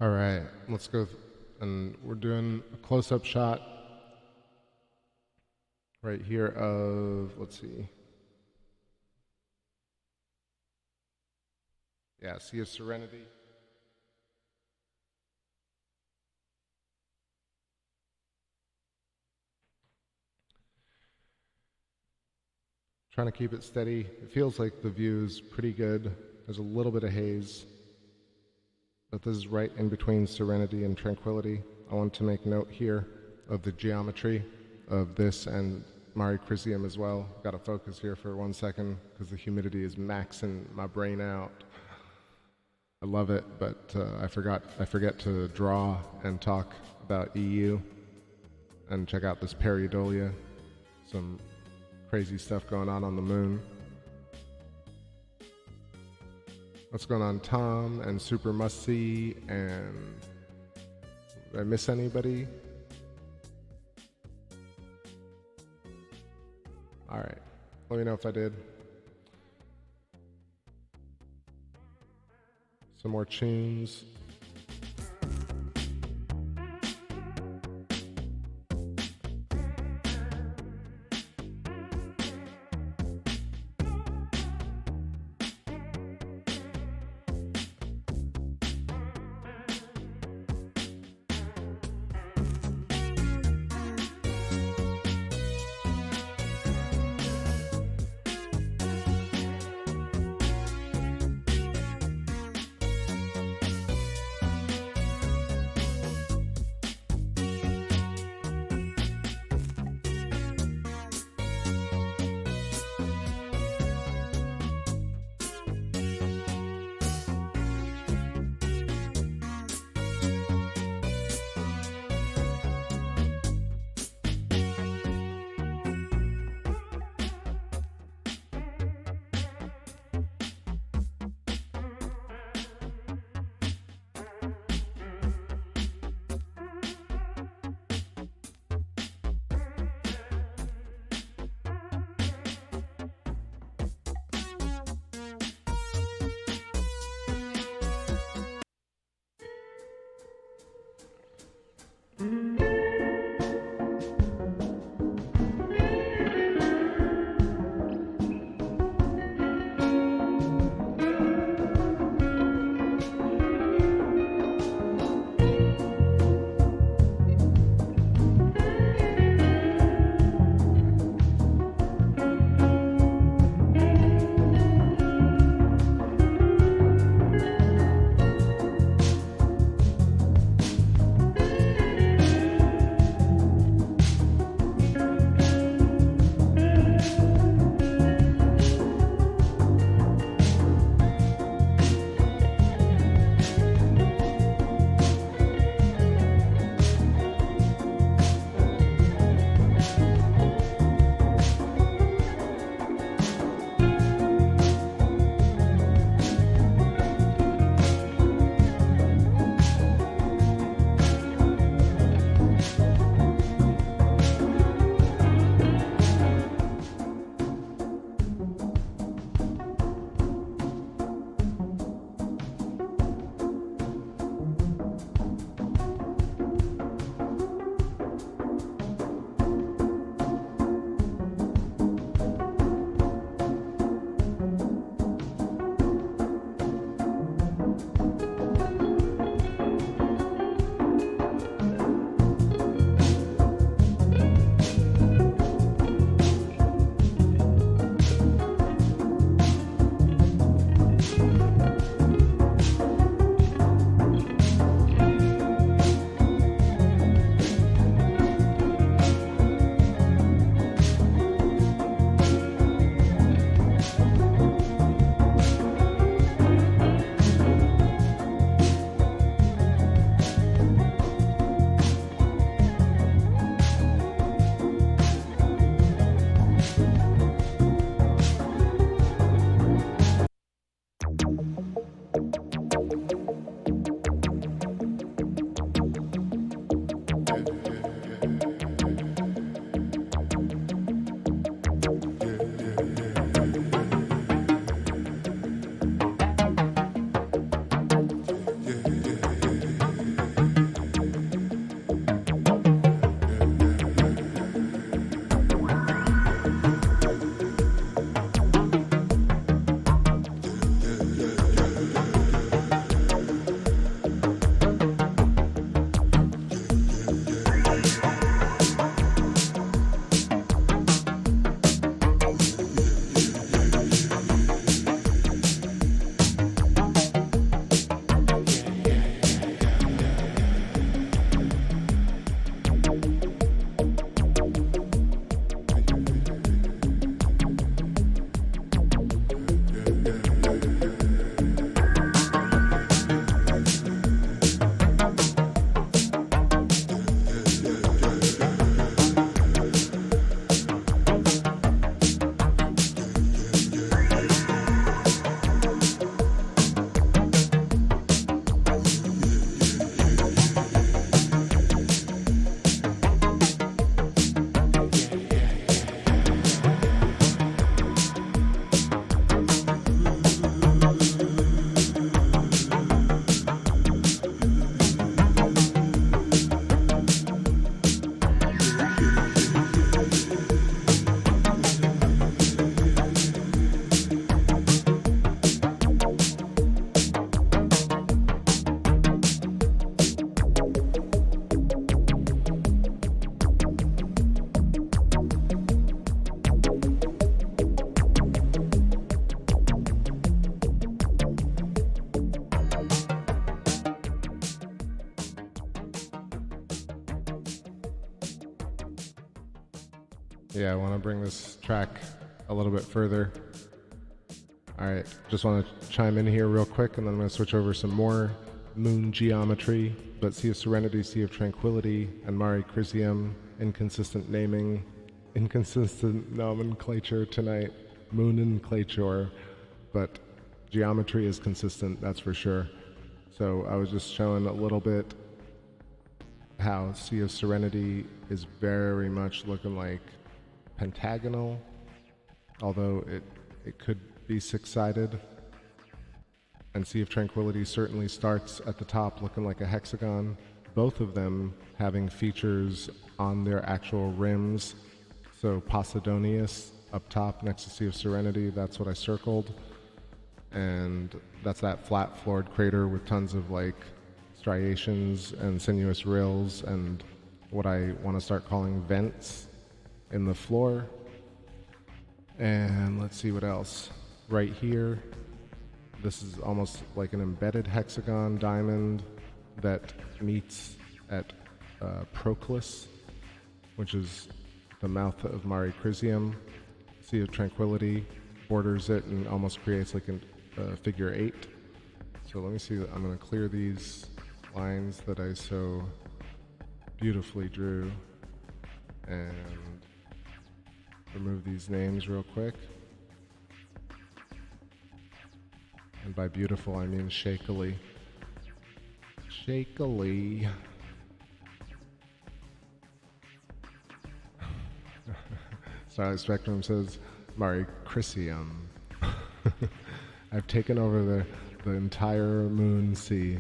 All right, let's go. And we're doing a close-up shot right here of, let's see. Yeah, Sea of Serenity. Trying to keep it steady. It feels like the view is pretty good. There's a little bit of haze, but this is right in between Serenity and Tranquility. I want to make note here of the geometry of this and Mare Crisium as well. Got to focus here for 1 second because the humidity is maxing my brain out. I love it, but I forget to draw and talk about EU and check out this Pareidolia. Some crazy stuff going on the moon. What's going on, Tom and Super Must See? And did I miss anybody? All right, let me know if I did. Some more tunes. Yeah, I want to bring this track a little bit further. Alright, just want to chime in here real quick, and then I'm going to switch over some more moon geometry, but Sea of Serenity, Sea of Tranquility, and Mare Crisium, inconsistent naming, inconsistent nomenclature tonight, moononclature, but geometry is consistent, that's for sure. So I was just showing a little bit how Sea of Serenity is very much looking like pentagonal, although it could be six-sided. And Sea of Tranquility certainly starts at the top looking like a hexagon, both of them having features on their actual rims. So Posidonius up top next to Sea of Serenity, that's what I circled. And that's that flat-floored crater with tons of like striations and sinuous rills and what I want to start calling vents in the floor. And let's see what else. Right here, this is almost like an embedded hexagon diamond that meets at Proclus, which is the mouth of Mare Crisium. Sea of Tranquility borders it and almost creates like a figure 8. So let me see, I'm going to clear these lines that I so beautifully drew and remove these names real quick. And by beautiful, I mean shakily. Shakily. Starlight Spectrum says, Mare Crisium. I've taken over the entire moon sea.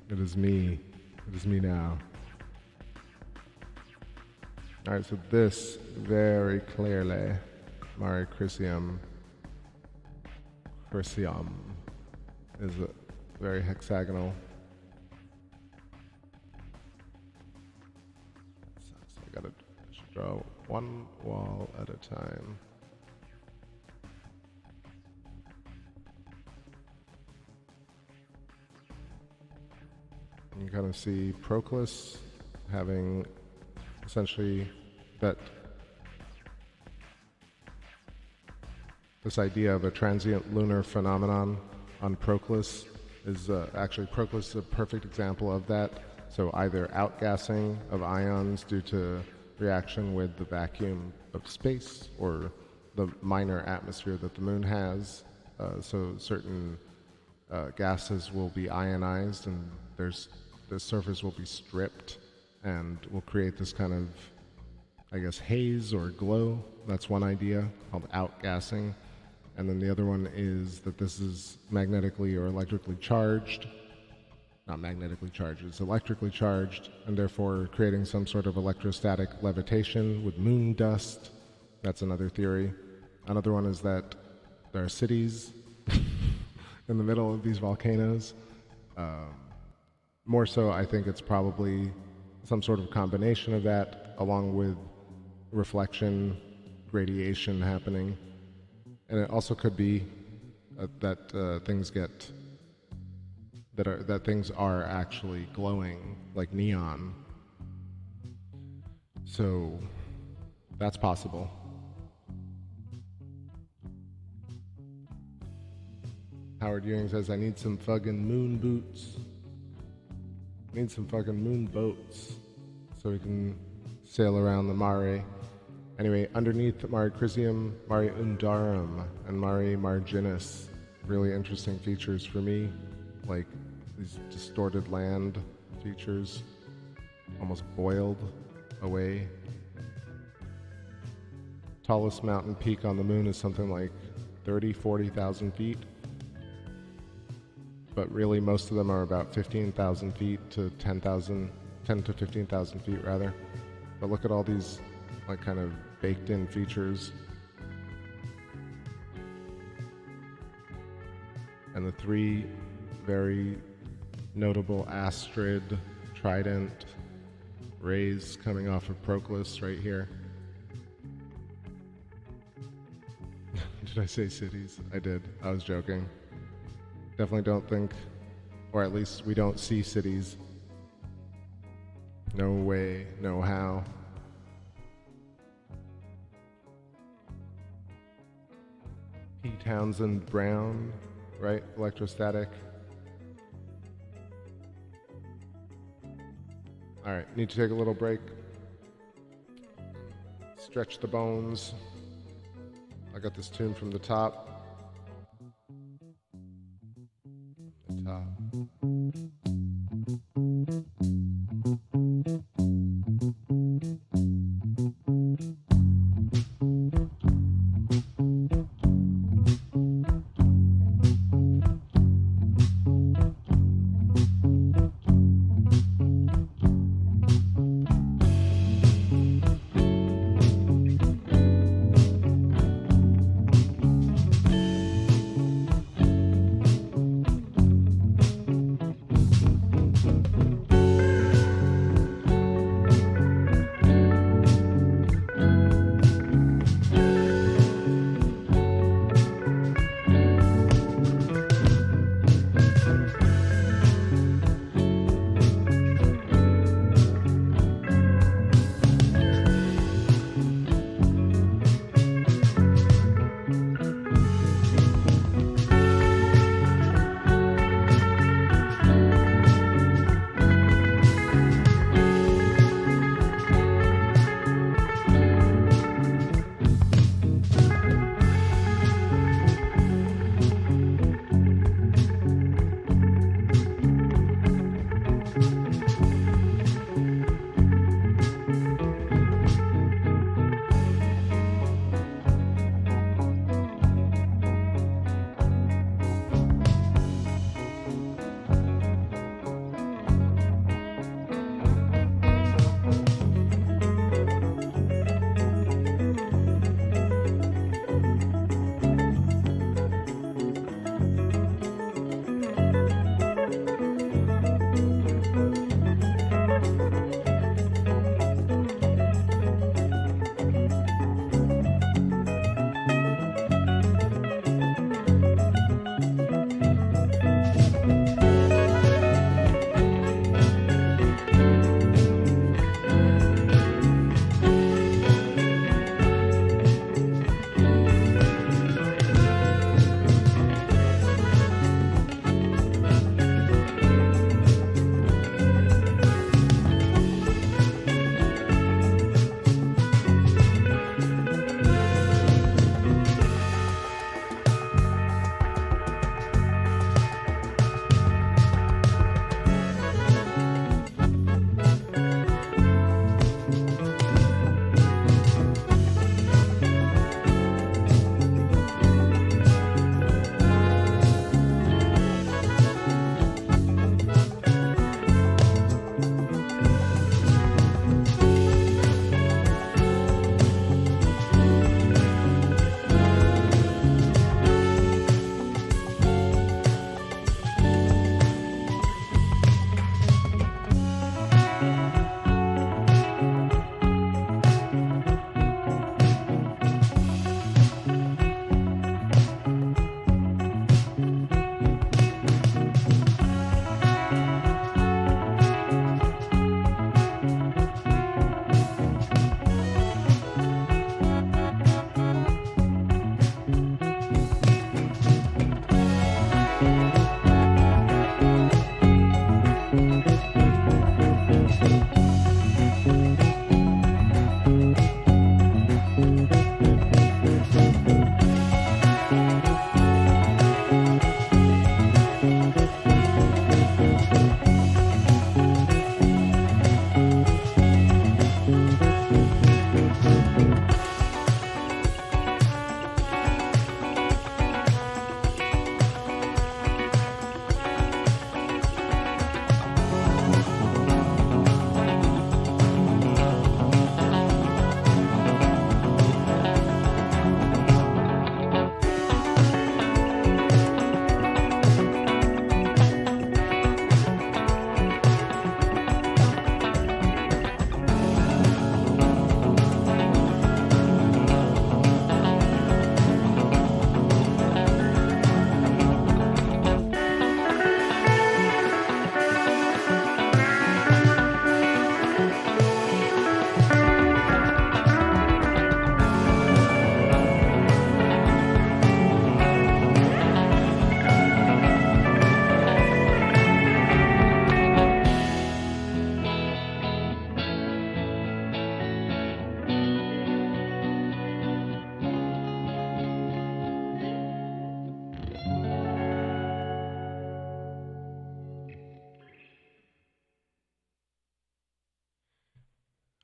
It is me. It is me now. Alright, so this very clearly, Mare Crisium. Crisium is very hexagonal. Sucks. I should draw one wall at a time. You can kind of see Proclus having essentially that this idea of a transient lunar phenomenon on Proclus is actually Proclus is a perfect example of that. So either outgassing of ions due to reaction with the vacuum of space or the minor atmosphere that the moon has. So certain gases will be ionized and the surface will be stripped and will create this kind of, I guess, haze or glow. That's one idea called outgassing. And then the other one is that this is magnetically or electrically charged. Not magnetically charged, it's electrically charged, and therefore creating some sort of electrostatic levitation with moon dust. That's another theory. Another one is that there are cities in the middle of these volcanoes. More so, I think it's probably some sort of combination of that, along with reflection, radiation happening. And it also could be that things are actually glowing like neon. So that's possible. Howard Ewing says, I need some fucking moon boots. Need some fucking moon boats so we can sail around the mare. Anyway, underneath Mare Crisium, Mare Undarum, and Mare Marginis, really interesting features for me, like these distorted land features, almost boiled away. Tallest mountain peak on the moon is something like 40,000 feet. But really most of them are about 15,000 feet to 10 to 15,000 feet rather. But look at all these like kind of baked in features. And the three very notable astrid, trident rays coming off of Proclus right here. Did I say cities? I did. I was joking. Definitely don't think, or at least we don't see cities. No way, no how. P. Townsend Brown, right? Electrostatic. All right, need to take a little break. Stretch the bones. I got this tune from the top. The top.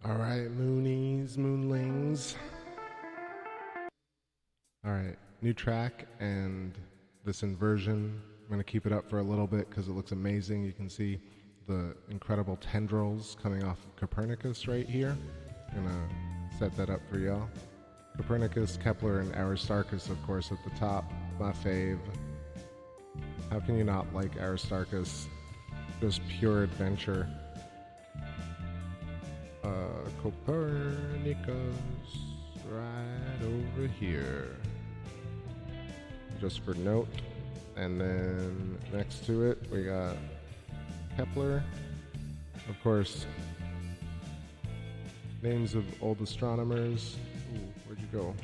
All right, moonies, moonlings. All right, new track and this inversion. I'm going to keep it up for a little bit because it looks amazing. You can see the incredible tendrils coming off of Copernicus right here. I'm going to set that up for y'all. Copernicus, Kepler, and Aristarchus, of course, at the top. My fave. How can you not like Aristarchus? Just pure adventure. Copernicus, right over here. Just for note. And then next to it, we got Kepler. Of course, names of old astronomers. Ooh, where'd you go?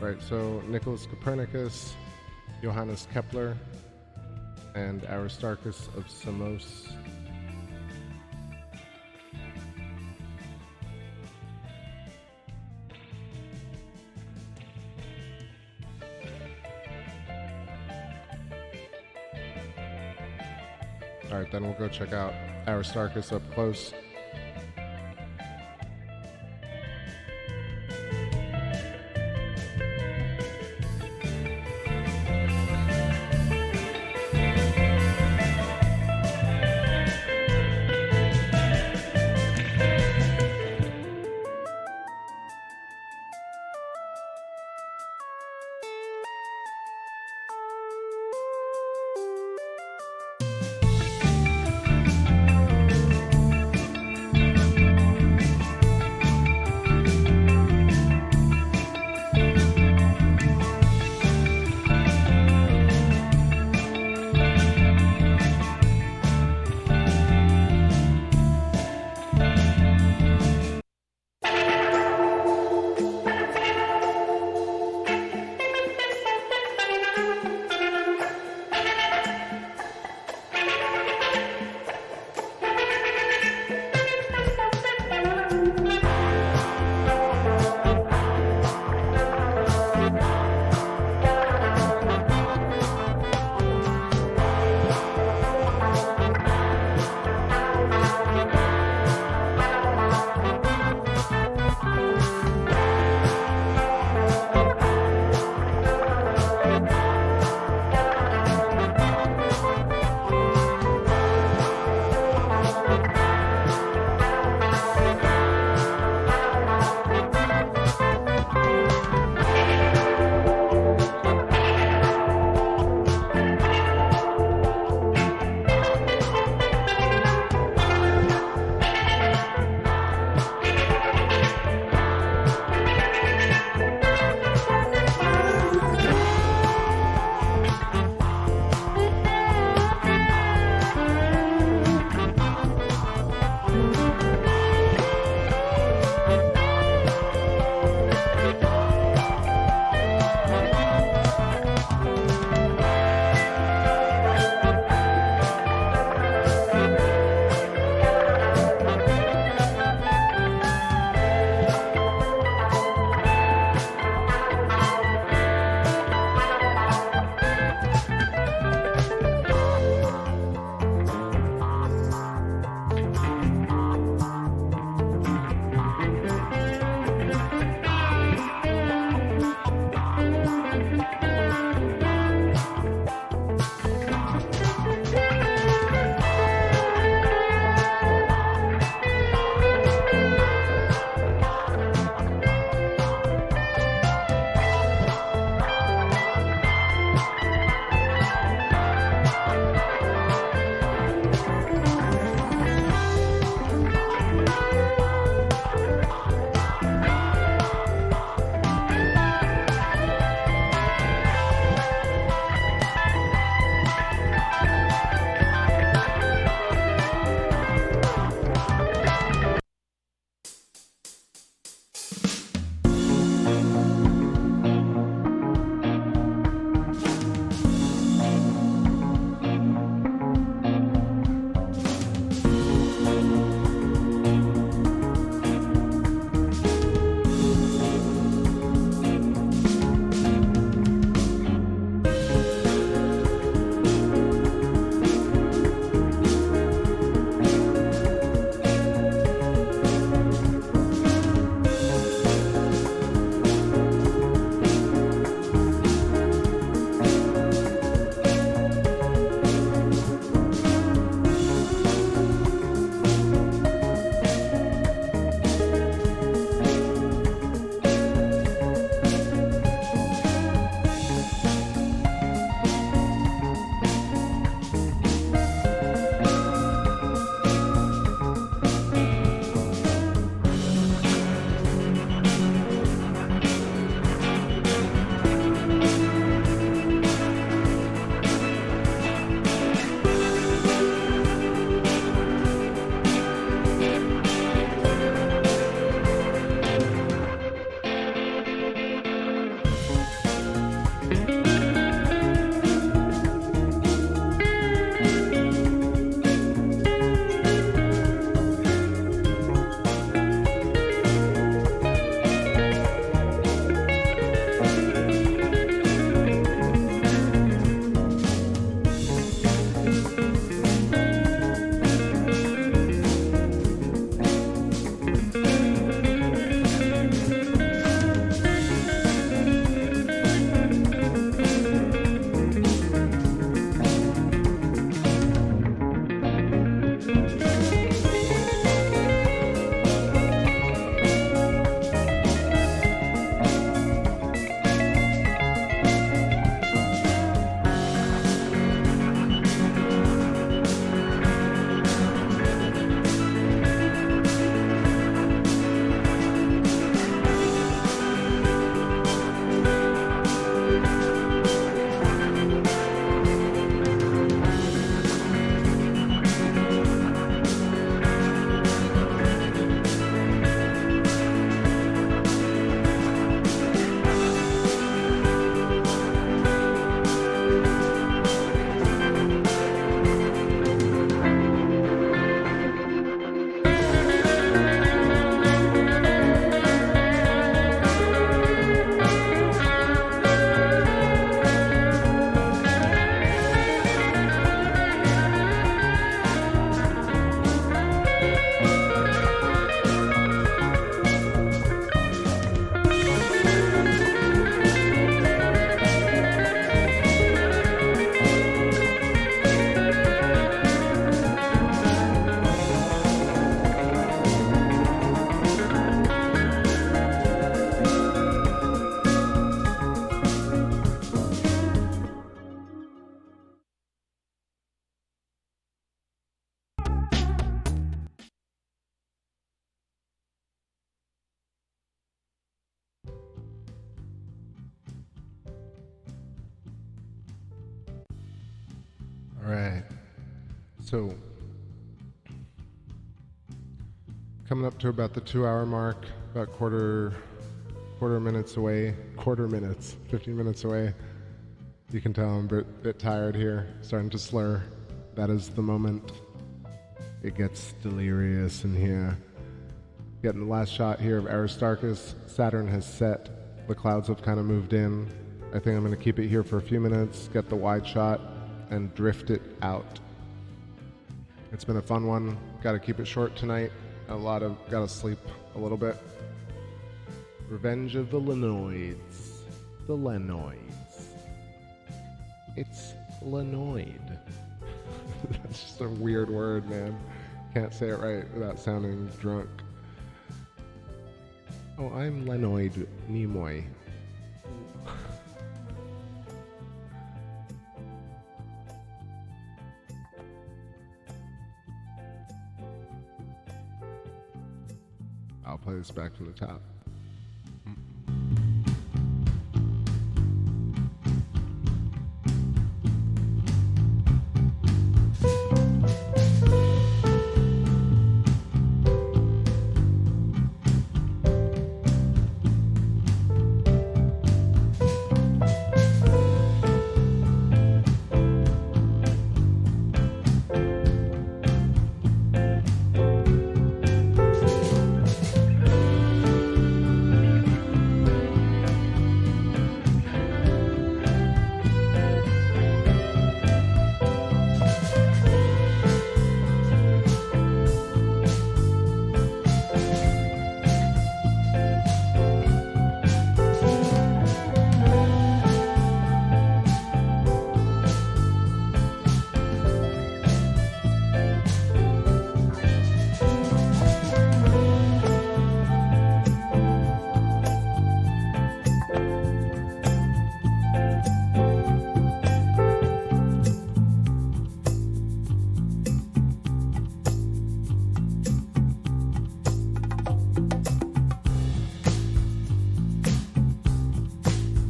Right, so Nicholas Copernicus, Johannes Kepler, and Aristarchus of Samos. All right, then we'll go check out Aristarchus up close. Alright, so coming up to about the 2 hour mark, about quarter minutes away, 15 minutes away. You can tell I'm a bit tired here, starting to slur. That is the moment it gets delirious in here. Getting the last shot here of Aristarchus. Saturn has set, the clouds have kind of moved in. I think I'm going to keep it here for a few minutes, get the wide shot, and drift it out. It's been a fun one. Got to keep it short tonight. Gotta sleep a little bit. Revenge of the Lenoids. The Lenoids. It's Lenoid. That's just a weird word, man. Can't say it right without sounding drunk. Oh, I'm Lenoid Nimoy. I'll play this back from the top.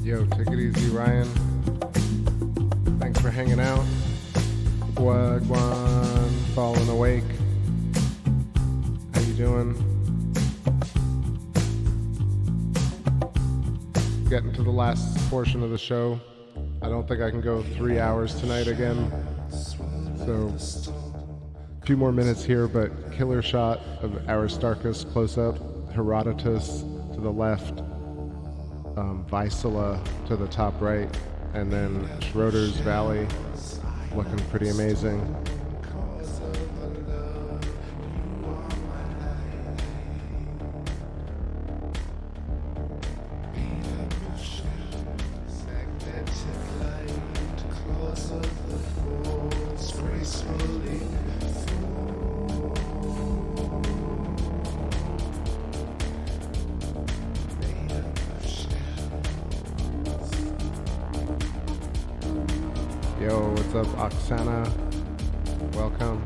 Yo, take it easy, Ryan. Thanks for hanging out. Wagwan, falling awake. How you doing? Getting to the last portion of the show. I don't think I can go 3 hours tonight again. So, a few more minutes here, but killer shot of Aristarchus close up, Herodotus to the left, Vizsla to the top right, and then Schroeder's Valley looking pretty amazing. Yo, what's up, Oksana? Welcome.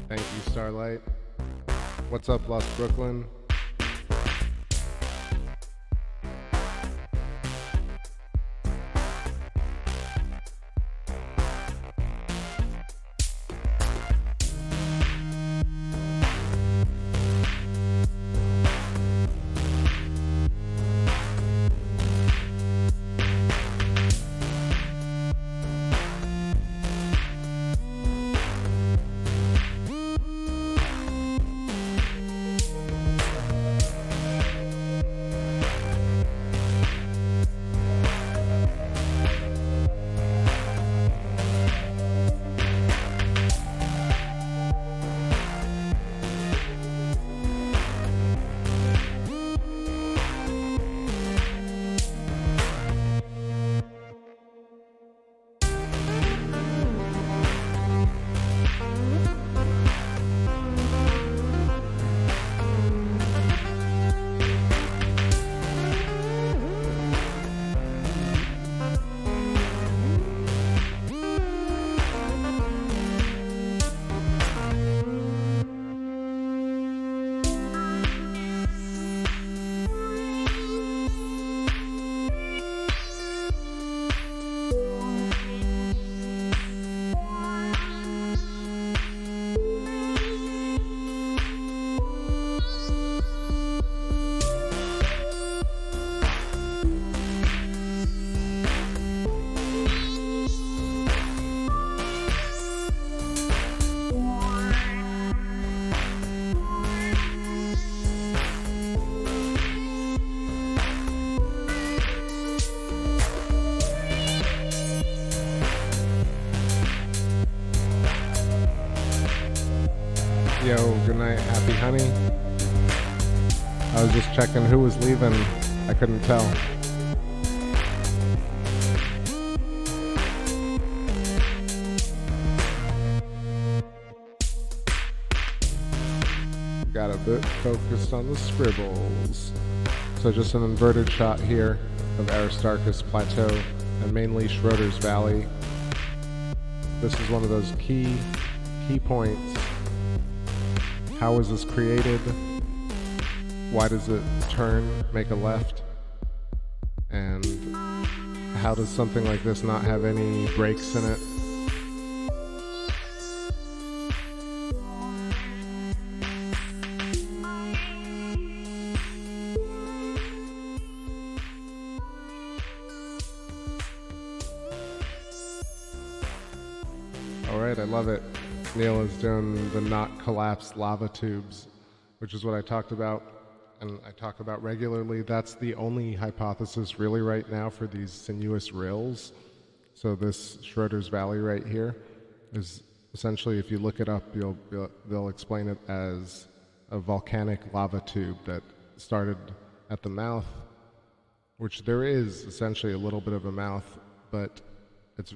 Thank you, Starlight. What's up, Lost Brooklyn? good night. Happy honey. I was just checking who was leaving. I couldn't tell. Got a bit focused on the scribbles. So just an inverted shot here of Aristarchus Plateau and mainly Schroeder's Valley. This is one of those key points. How was this created? Why does it turn, make a left? And how does something like this not have any breaks in it? Alright, I love it. Neil is doing the not collapsed lava tubes, which is what I talked about, and I talk about regularly. That's the only hypothesis really right now for these sinuous rills. So this Schroeder's Valley right here is essentially, if you look it up, they'll explain it as a volcanic lava tube that started at the mouth, which there is essentially a little bit of a mouth, but it's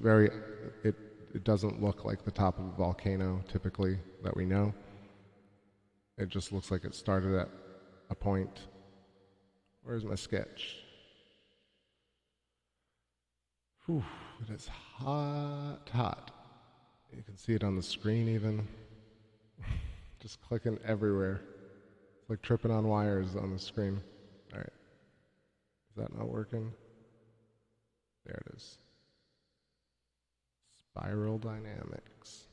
it doesn't look like the top of a volcano typically that we know. It just looks like it started at a point. Where's my sketch? Whew, it is hot. You can see it on the screen even. Just clicking everywhere. It's like tripping on wires on the screen. All right. Is that not working? There it is. Spiral dynamics.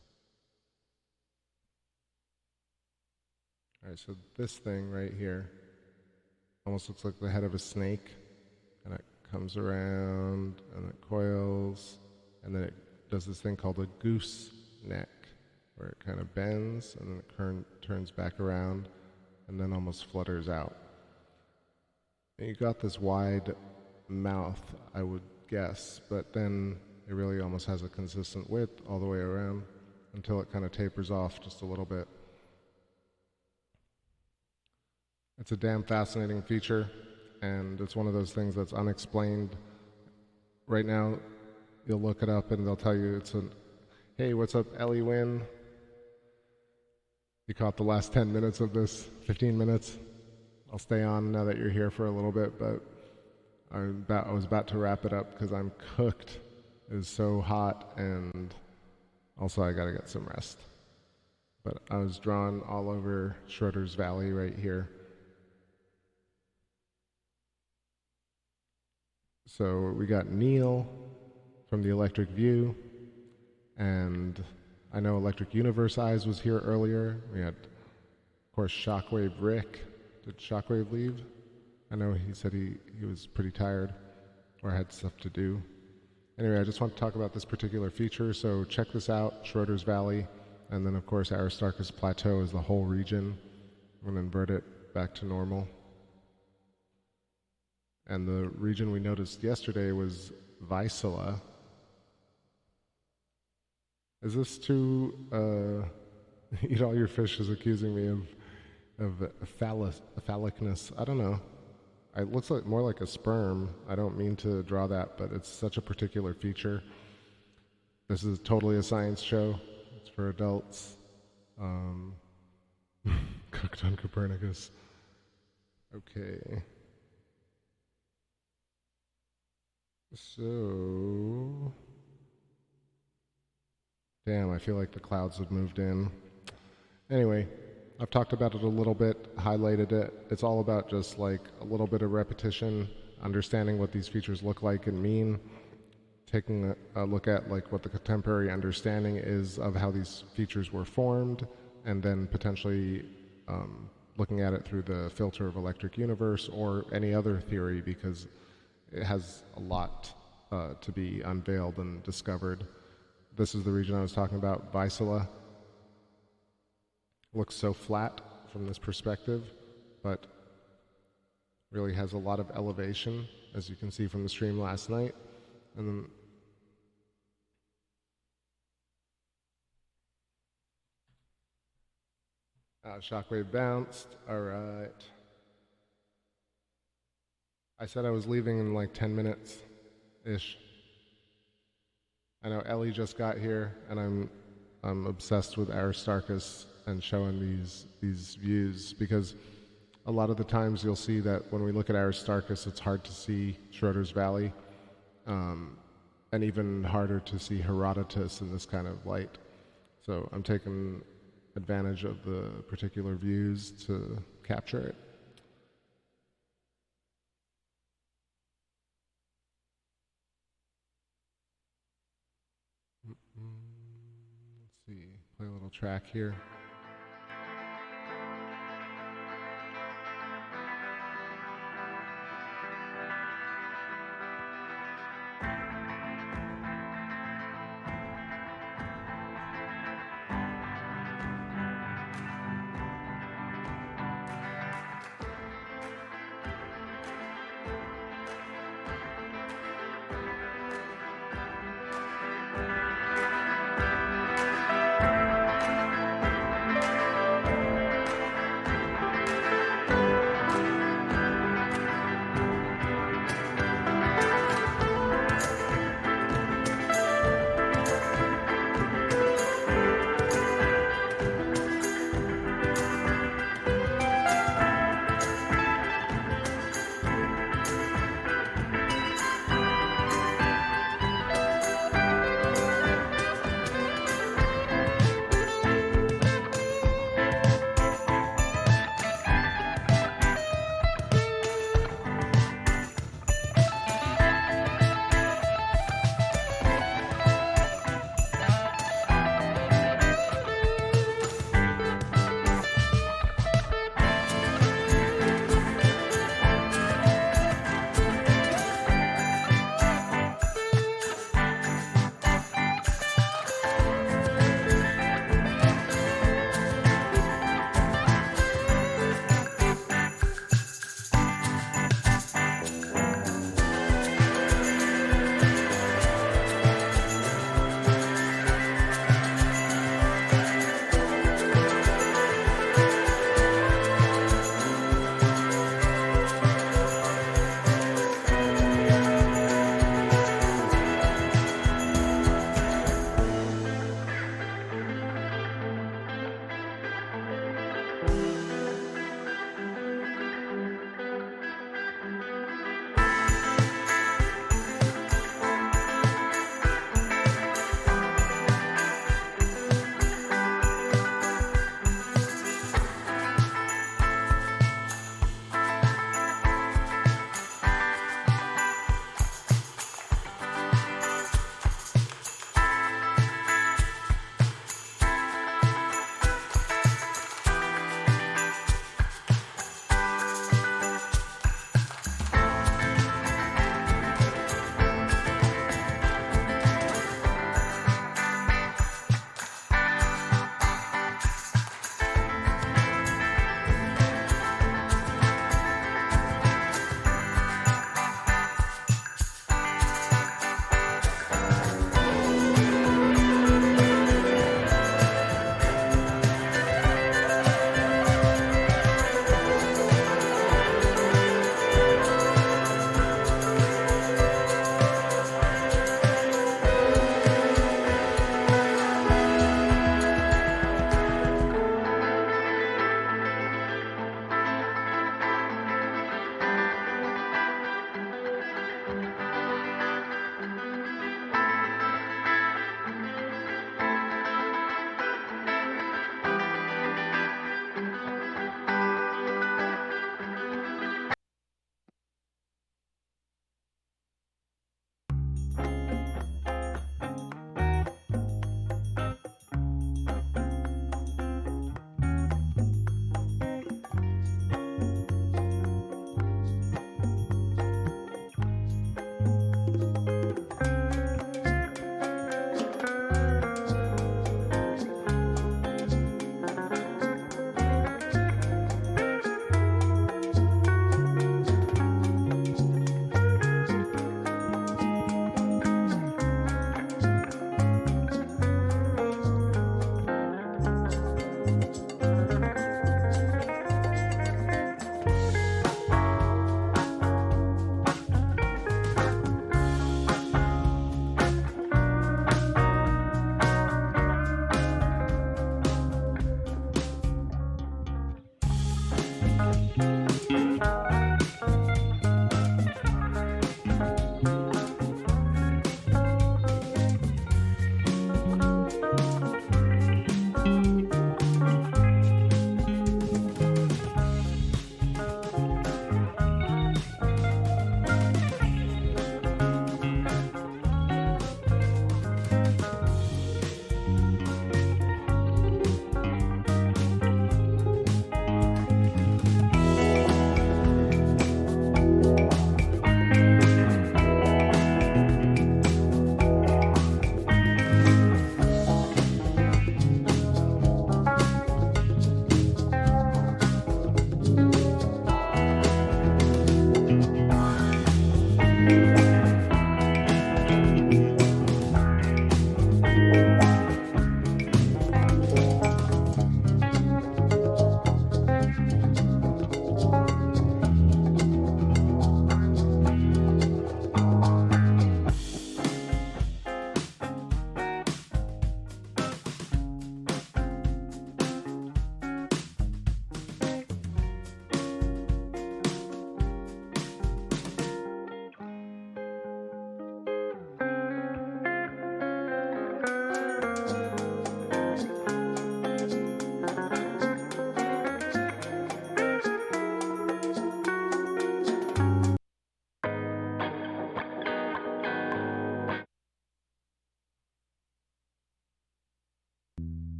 All right, so this thing right here almost looks like the head of a snake, and it comes around and it coils, and then it does this thing called a goose neck, where it kind of bends and then it turns back around and then almost flutters out. And you got this wide mouth, I would guess, but then it really almost has a consistent width all the way around until it kind of tapers off just a little bit. It's a damn fascinating feature, and it's one of those things that's unexplained. Right now, you'll look it up and they'll tell you hey, what's up, Ellie Wynn? You caught the last 10 minutes of this, 15 minutes. I'll stay on now that you're here for a little bit, but I was about to wrap it up because I'm cooked. It is so hot, and also I gotta get some rest. But I was drawn all over Schroeder's Valley right here. So we got Neil from the Electric View, and I know Electric Universe Eyes was here earlier. We had, of course, Shockwave Rick. Did Shockwave leave? I know he said he was pretty tired or had stuff to do. Anyway, I just want to talk about this particular feature, so check this out, Schroeder's Valley, and then of course Aristarchus Plateau is the whole region. I'm going to invert it back to normal. And the region we noticed yesterday was Vizsla. Is this too, eat all your fish is accusing me of phallicness? I don't know. It looks like more like a sperm. I don't mean to draw that, but it's such a particular feature. This is totally a science show. It's for adults. Cooked on Copernicus. Okay. So... Damn, I feel like the clouds have moved in. Anyway, I've talked about it a little bit, highlighted it. It's all about just like a little bit of repetition, understanding what these features look like and mean, taking a look at like what the contemporary understanding is of how these features were formed, and then potentially looking at it through the filter of Electric Universe or any other theory, because it has a lot to be unveiled and discovered. This is the region I was talking about, Vizsla. Looks so flat from this perspective, but really has a lot of elevation, as you can see from the stream last night. And then Shockwave bounced. All right. I said I was leaving in like 10 minutes-ish. I know Ellie just got here, and I'm obsessed with Aristarchus and showing these views, because a lot of the times you'll see that when we look at Aristarchus, it's hard to see Schroeder's Valley, and even harder to see Herodotus in this kind of light. So I'm taking advantage of the particular views to capture it. Let's see, play a little track here.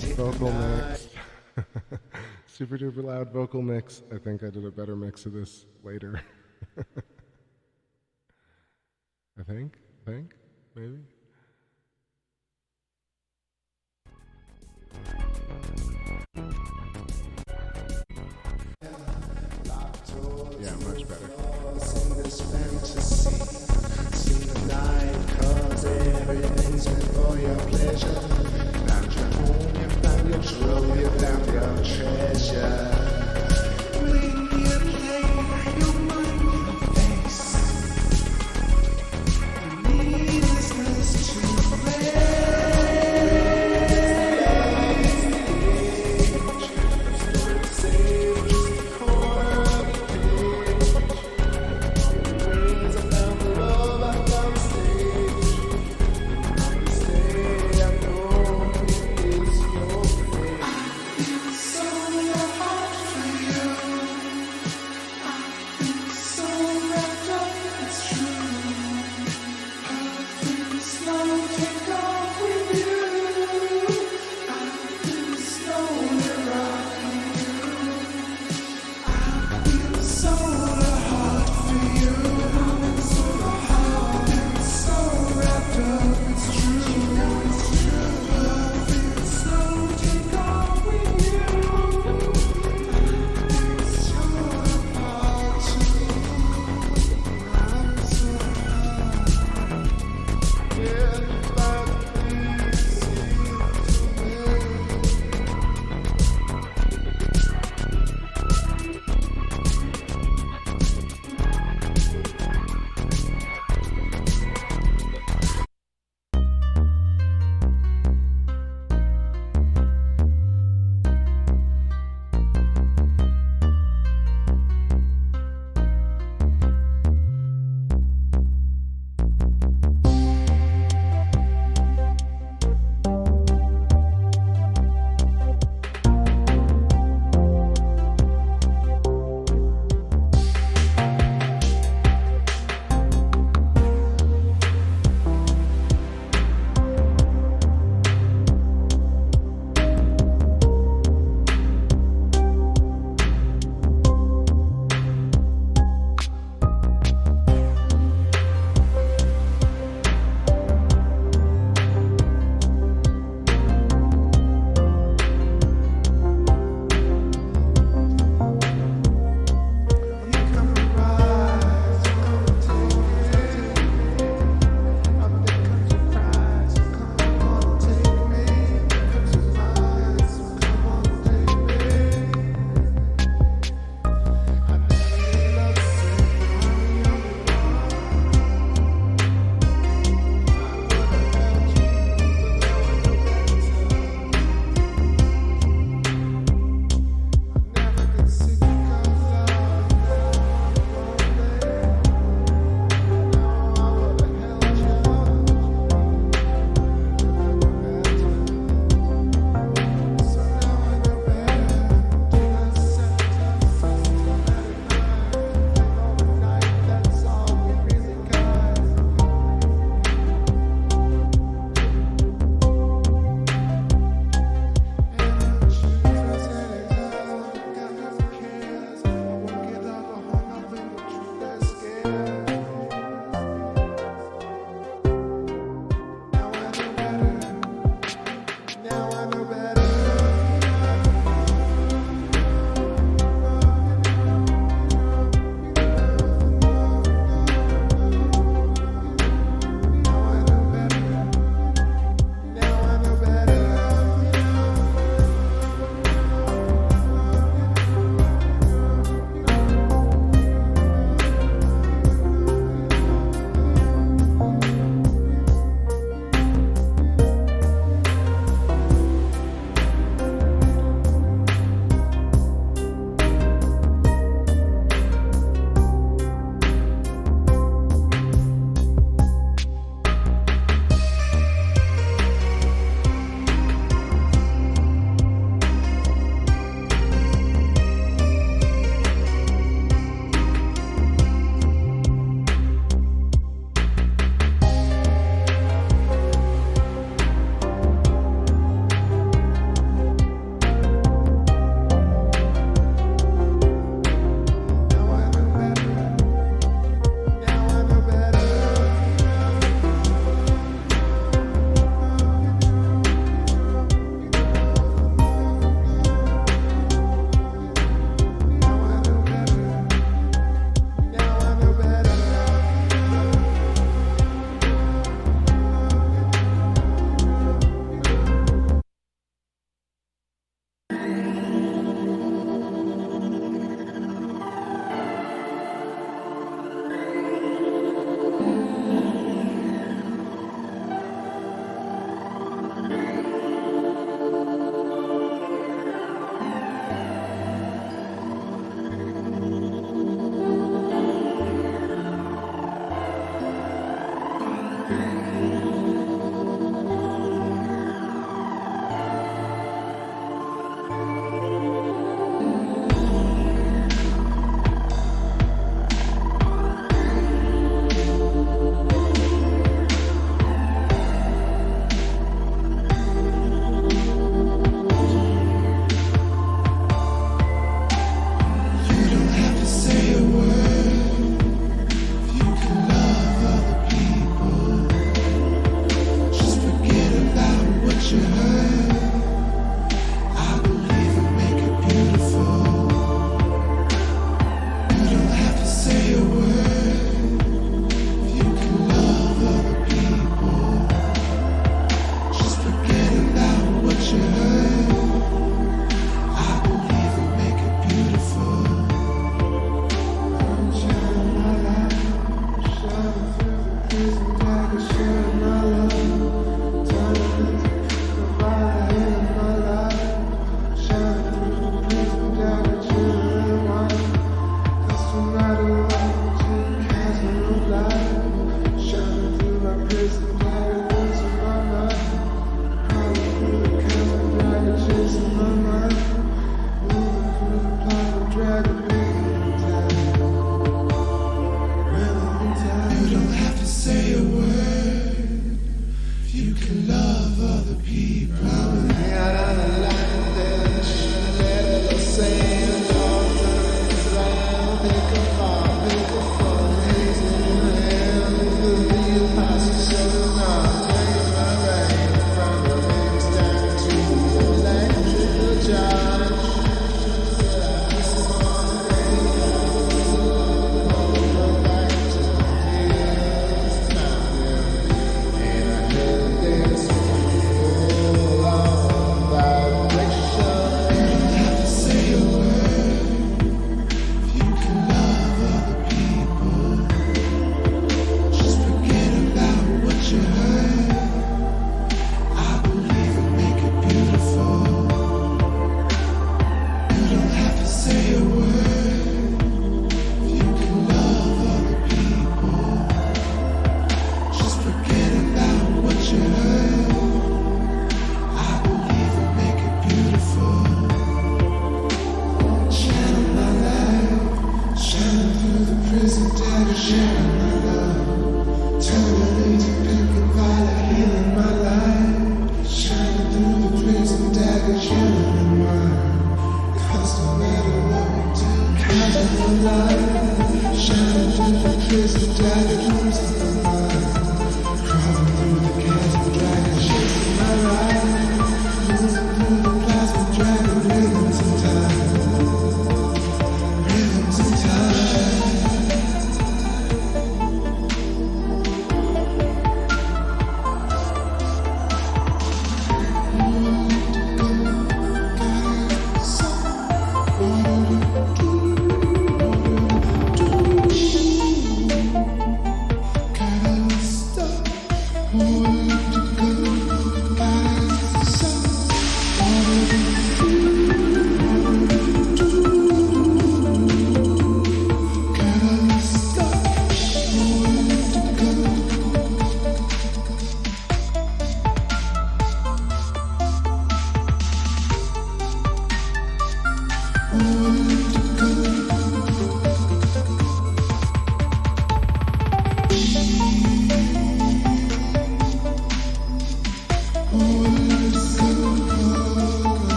loud vocal mix. Super duper loud vocal mix. I think I did a better mix of this later. I think, maybe. Yeah, much better. Everything's meant for your pleasure. Found your home, you found your trove, you found your treasure. When you play your mind in the face, the needlessness to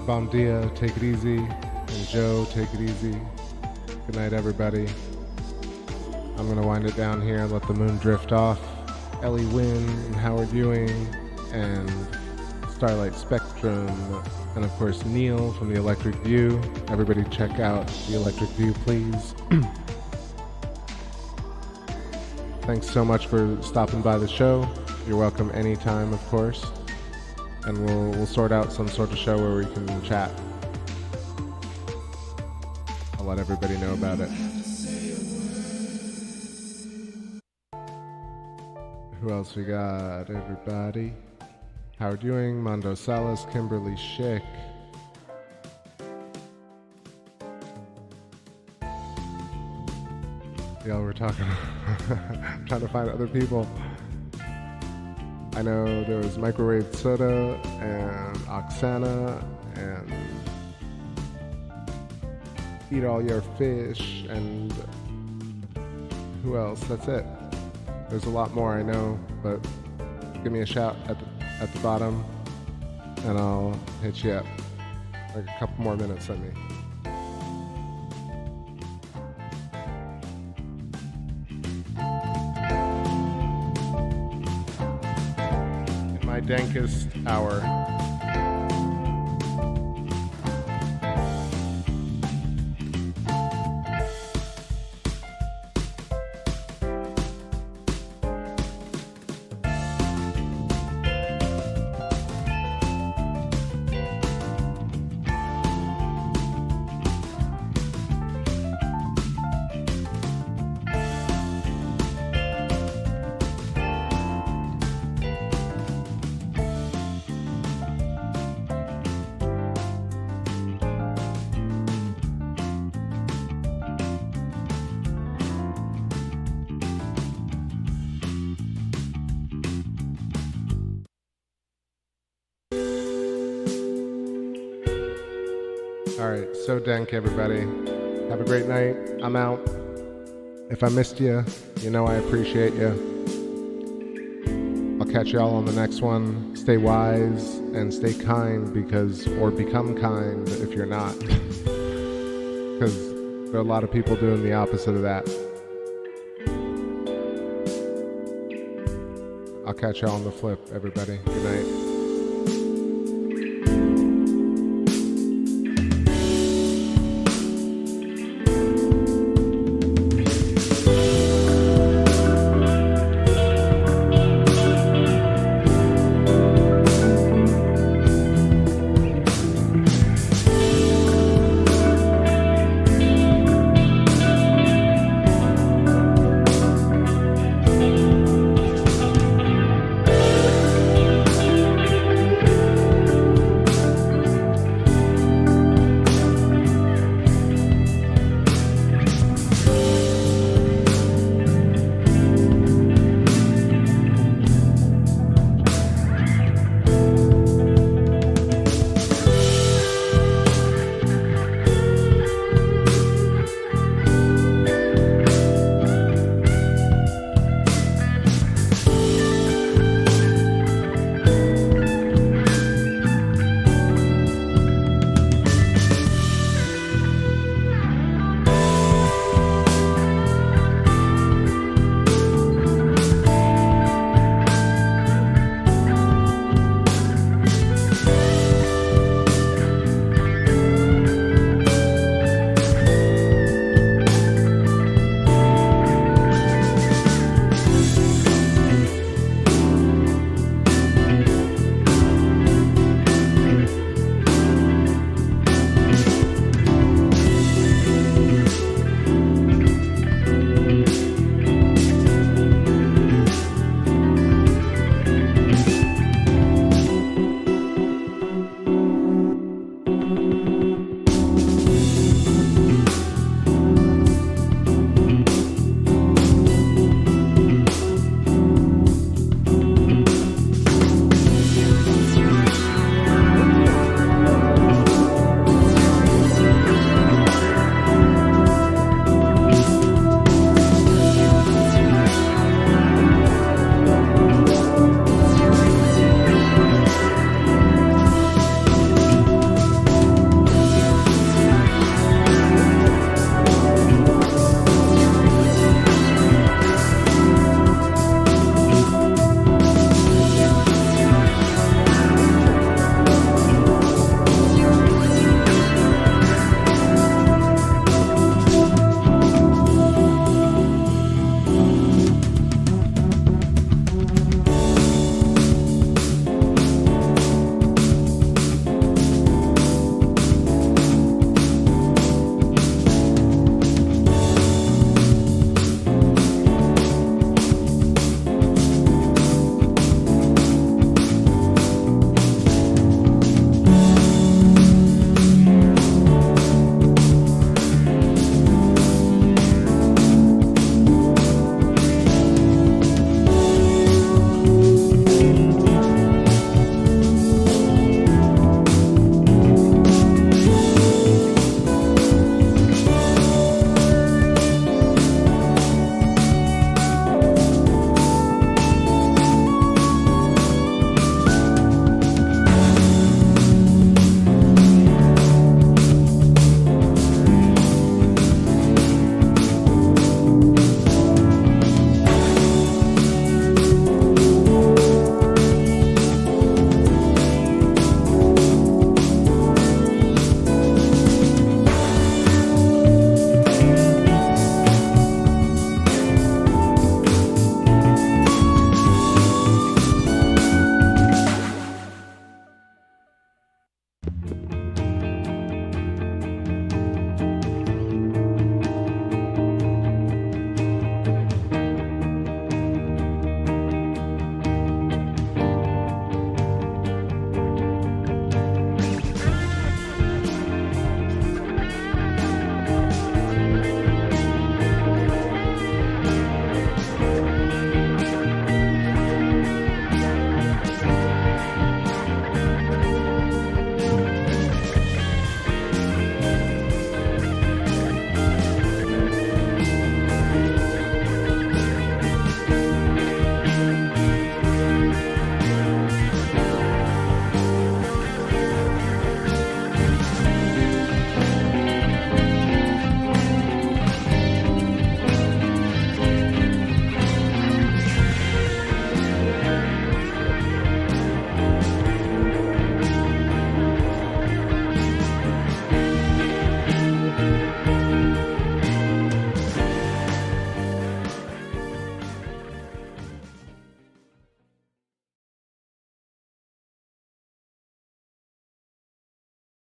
Bom dia, take it easy. And Joe, take it easy. Good night, everybody. I'm going to wind it down here, let the moon drift off. Ellie Wynn and Howard Ewing and Starlight Spectrum, and of course Neil from the Electric View. Everybody check out the Electric View, please. Thanks so much for stopping by the show. You're welcome anytime, of course. And we'll sort out some sort of show where we can chat. I'll let everybody know about it. Who else we got? Everybody. Howard Ewing, Mondo Salas, Kimberly Schick. Yeah, we're talking. I'm trying to find other people. I know there was Microwave Soda and Oksana and Eat All Your Fish and who else? That's it. There's a lot more I know, but give me a shout at the bottom and I'll hit you up. Like a couple more minutes, I mean. Dankest hour. Alright, so dank everybody. Have a great night. I'm out. If I missed you, you know I appreciate you. I'll catch y'all on the next one. Stay wise and stay kind or become kind if you're not. Because there are a lot of people doing the opposite of that. I'll catch y'all on the flip, everybody. Good night.